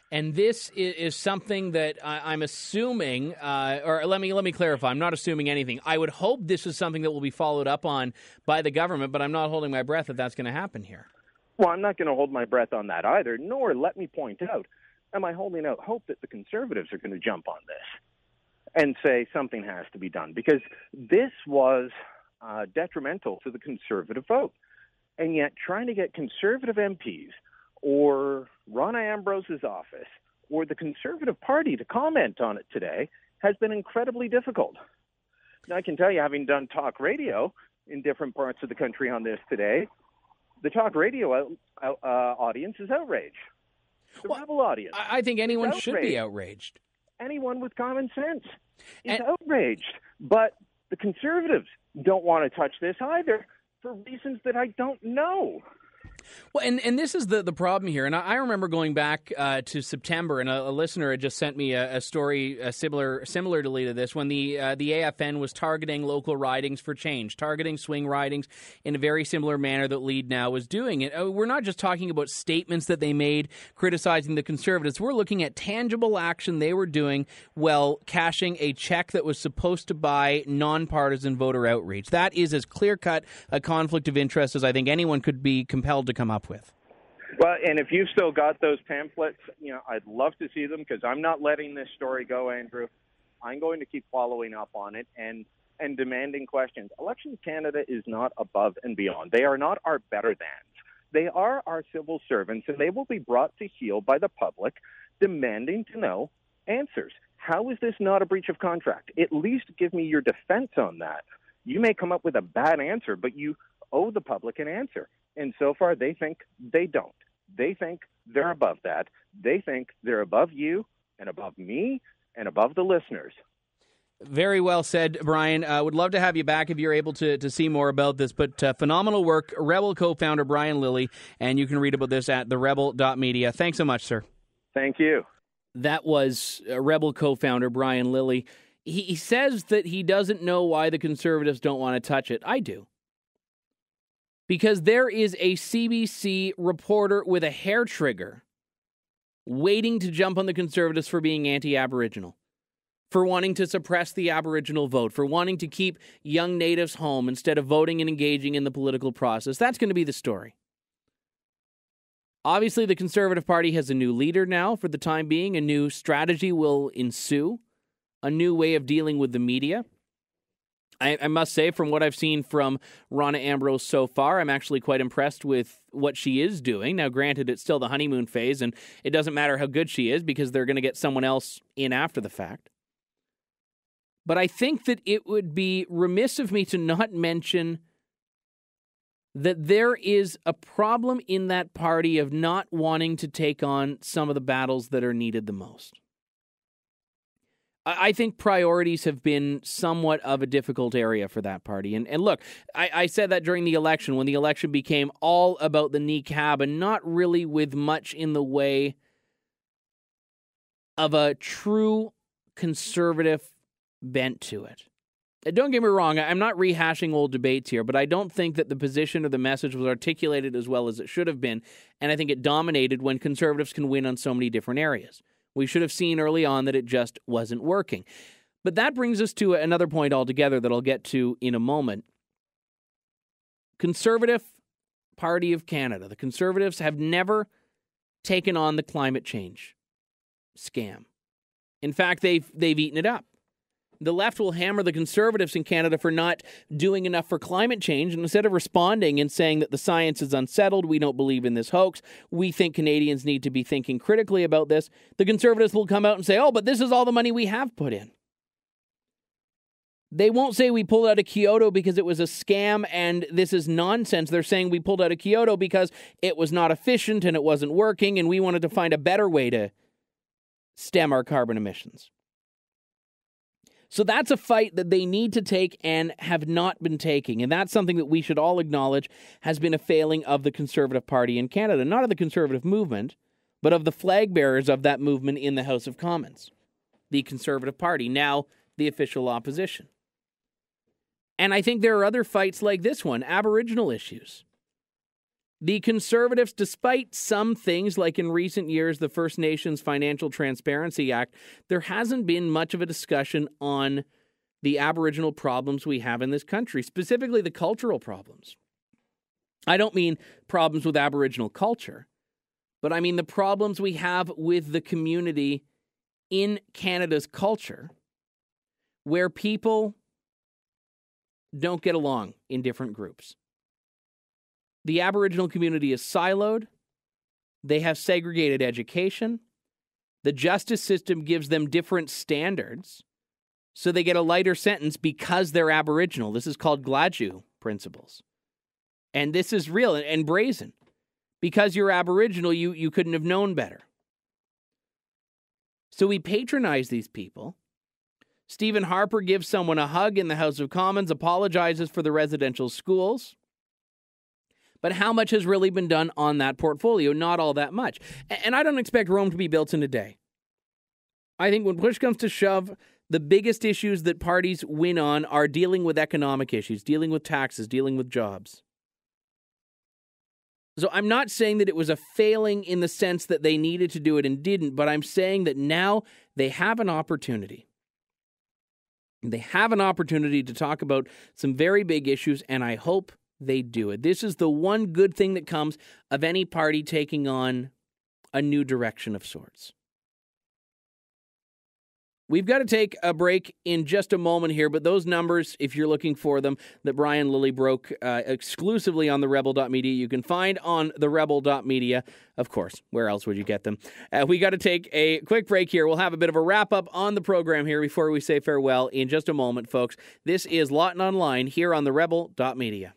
And this is something that I'm assuming, or let me clarify, I'm not assuming anything. I would hope this is something that will be followed up on by the government, but I'm not holding my breath that that's going to happen here.
Well, I'm not going to hold my breath on that either, nor, let me point out, am I holding out hope that the Conservatives are going to jump on this and say something has to be done, because this was detrimental to the Conservative vote. And yet trying to get Conservative MPs or Rona Ambrose's office or the Conservative Party to comment on it today has been incredibly difficult. Now, I can tell you, having done talk radio in different parts of the country on this today, the talk radio audience is outraged. The Rebel audience.
I think anyone should be outraged.
anyone with common sense is outraged. But the Conservatives don't want to touch this either for reasons that I don't know.
Well, and this is the problem here. And I remember going back to September, and a listener had just sent me a story similarly to this, when the AFN was targeting local ridings for change, targeting swing ridings in a very similar manner that Lead Now was doing it. We're not just talking about statements that they made criticizing the Conservatives. We're looking at tangible action they were doing while cashing a check that was supposed to buy nonpartisan voter outreach. That is as clear-cut a conflict of interest as I think anyone could be compelled to come up with.
Well, and if you've still got those pamphlets, I'd love to see them, because I'm not letting this story go, Andrew. I'm going to keep following up on it and demanding questions. Elections Canada is not above and beyond. They are not our better thans. They are our civil servants, and they will be brought to heel by the public, demanding to know answers. How is this not a breach of contract? At least give me your defense on that. You may come up with a bad answer, but you owe the public an answer. And so far, they think they don't. They think they're above that. They think they're above you and above me and above the listeners.
Very well said, Brian. Would love to have you back if you're able to see more about this. But phenomenal work, Rebel co-founder Brian Lilley, and you can read about this at TheRebel.Media. Thanks so much, sir.
Thank you.
That was Rebel co-founder Brian Lilley. He says that he doesn't know why the Conservatives don't want to touch it. I do. Because there is a CBC reporter with a hair trigger waiting to jump on the Conservatives for being anti-Aboriginal, for wanting to suppress the Aboriginal vote, for wanting to keep young natives home instead of voting and engaging in the political process. That's going to be the story. Obviously, the Conservative Party has a new leader now for the time being. A new strategy will ensue, a new way of dealing with the media. I must say, from what I've seen from Ronna Ambrose so far, I'm actually quite impressed with what she is doing. Now, granted, it's still the honeymoon phase, and it doesn't matter how good she is because they're going to get someone else in after the fact. But I think that it would be remiss of me to not mention that there is a problem in that party of not wanting to take on some of the battles that are needed the most. I think priorities have been somewhat of a difficult area for that party. And look, I said that during the election, when the election became all about the kneecap and not really with much in the way of a true conservative bent to it. Don't get me wrong, I'm not rehashing old debates here, but I don't think that the position or the message was articulated as well as it should have been, and I think it dominated when conservatives can win on so many different areas. We should have seen early on that it just wasn't working. But that brings us to another point altogether that I'll get to in a moment. Conservative Party of Canada. The Conservatives have never taken on the climate change scam. In fact, they've eaten it up. The left will hammer the Conservatives in Canada for not doing enough for climate change. And instead of responding and saying that the science is unsettled, we don't believe in this hoax, we think Canadians need to be thinking critically about this, the Conservatives will come out and say, oh, but this is all the money we have put in. They won't say we pulled out of Kyoto because it was a scam and this is nonsense. They're saying we pulled out of Kyoto because it was not efficient and it wasn't working and we wanted to find a better way to stem our carbon emissions. So that's a fight that they need to take and have not been taking. And that's something that we should all acknowledge has been a failing of the Conservative Party in Canada. Not of the Conservative movement, but of the flag bearers of that movement in the House of Commons. The Conservative Party, now the official opposition. And I think there are other fights like this one, Aboriginal issues. The Conservatives, despite some things like in recent years, the First Nations Financial Transparency Act, there hasn't been much of a discussion on the Aboriginal problems we have in this country, specifically the cultural problems. I don't mean problems with Aboriginal culture, but I mean the problems we have with the community in Canada's culture, where people don't get along in different groups. The Aboriginal community is siloed. They have segregated education. The justice system gives them different standards, so they get a lighter sentence because they're Aboriginal. This is called Gladue principles. And this is real and brazen. Because you're Aboriginal, you couldn't have known better. So we patronize these people. Stephen Harper gives someone a hug in the House of Commons, apologizes for the residential schools. But how much has really been done on that portfolio? Not all that much. And I don't expect Rome to be built in a day. I think when push comes to shove, the biggest issues that parties win on are dealing with economic issues, dealing with taxes, dealing with jobs. So I'm not saying that it was a failing in the sense that they needed to do it and didn't, but I'm saying that now they have an opportunity. They have an opportunity to talk about some very big issues, and I hope they do it. This is the one good thing that comes of any party taking on a new direction of sorts. We've got to take a break in just a moment here, but those numbers, if you're looking for them, that Brian Lilley broke exclusively on TheRebel.Media, you can find on TheRebel.Media. Of course, where else would you get them? We got to take a quick break here. We'll have a bit of a wrap-up on the program here before we say farewell in just a moment, folks. This is Lawton Online here on TheRebel.Media.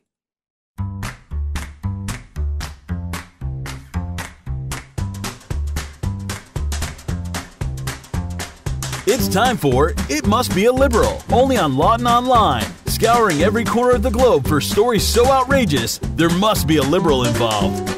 It's time for It Must Be a Liberal, only on Lawton Online. Scouring every corner of the globe for stories so outrageous, there must be a liberal involved.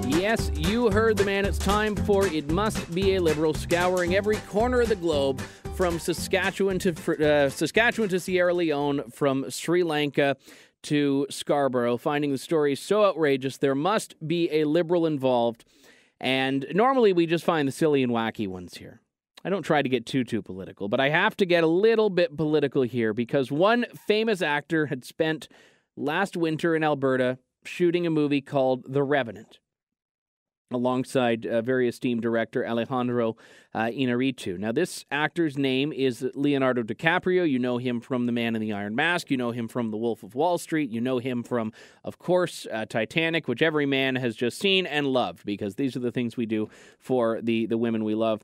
Yes, you heard the man. It's time for It Must Be a Liberal, scouring every corner of the globe from Saskatchewan to Sierra Leone, from Sri Lanka to Scarborough, finding the stories so outrageous, there must be a liberal involved. And normally we just find the silly and wacky ones here. I don't try to get too political, but I have to get a little bit political here because one famous actor had spent last winter in Alberta shooting a movie called The Revenant, alongside very esteemed director Alejandro Inarritu. Now, this actor's name is Leonardo DiCaprio. You know him from The Man in the Iron Mask. You know him from The Wolf of Wall Street. You know him from, of course, Titanic, which every man has just seen and loved, because these are the things we do for the women we love.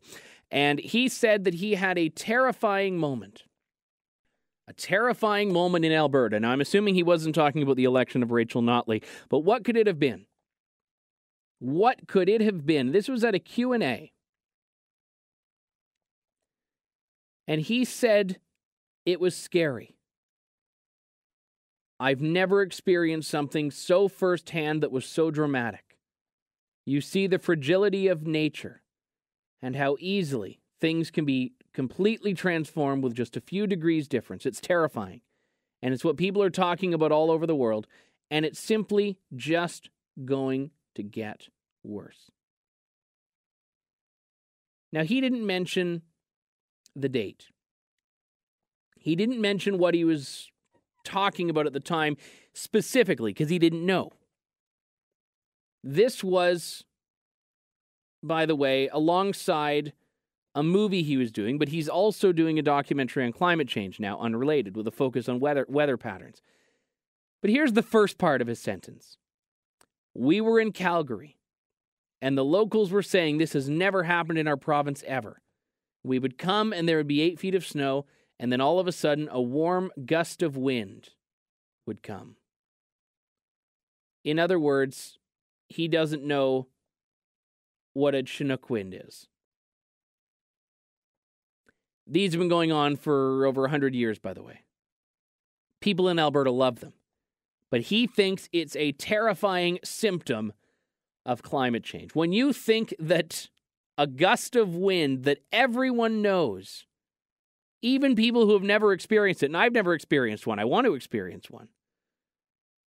And he said that he had a terrifying moment. A terrifying moment in Alberta. Now, I'm assuming he wasn't talking about the election of Rachel Notley, but what could it have been? What could it have been? This was at a Q&A. And he said it was scary. I've never experienced something so firsthand that was so dramatic. You see the fragility of nature and how easily things can be completely transformed with just a few degrees difference. It's terrifying. And it's what people are talking about all over the world. And it's simply just going to get worse. Now, he didn't mention the date. He didn't mention what he was talking about at the time specifically, because he didn't know. This was, by the way, alongside a movie he was doing, but he's also doing a documentary on climate change now, unrelated, with a focus on weather patterns. But here's the first part of his sentence. We were in Calgary, and the locals were saying this has never happened in our province ever. We would come, and there would be 8 feet of snow, and then all of a sudden, a warm gust of wind would come. In other words, he doesn't know what a Chinook wind is. These have been going on for over 100 years, by the way. People in Alberta love them. But he thinks it's a terrifying symptom of climate change. When you think that a gust of wind that everyone knows, even people who have never experienced it, and I've never experienced one, I want to experience one,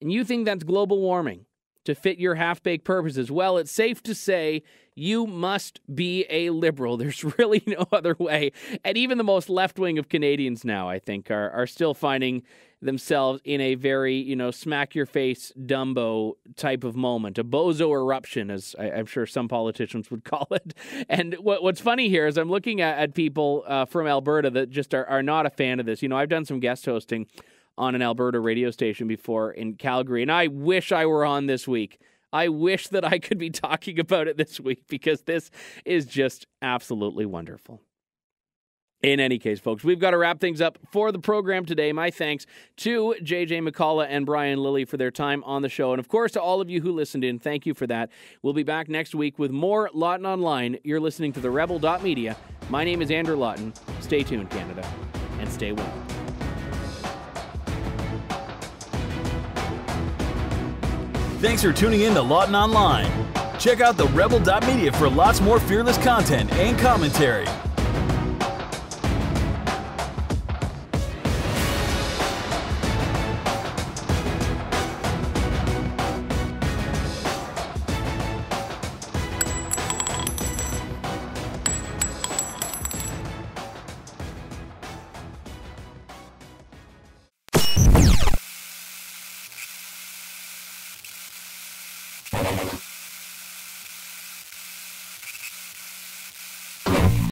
and you think that's global warming to fit your half-baked purposes, well, it's safe to say you must be a liberal. There's really no other way. And even the most left-wing of Canadians now, I think, are still finding themselves in a very, smack-your-face Dumbo type of moment, a bozo eruption, as I'm sure some politicians would call it. And what's funny here is I'm looking at people from Alberta that just are not a fan of this. I've done some guest hosting on an Alberta radio station before in Calgary, and I wish I were on this week. I wish that I could be talking about it this week, because this is just absolutely wonderful. In any case, folks, we've got to wrap things up for the program today. My thanks to JJ McCullough and Brian Lilley for their time on the show. And, of course, to all of you who listened in, thank you for that. We'll be back next week with more Lawton Online. You're listening to TheRebel.Media. My name is Andrew Lawton. Stay tuned, Canada, and stay well.
Thanks for tuning in to Lawton Online. Check out TheRebel.Media for lots more fearless content and commentary.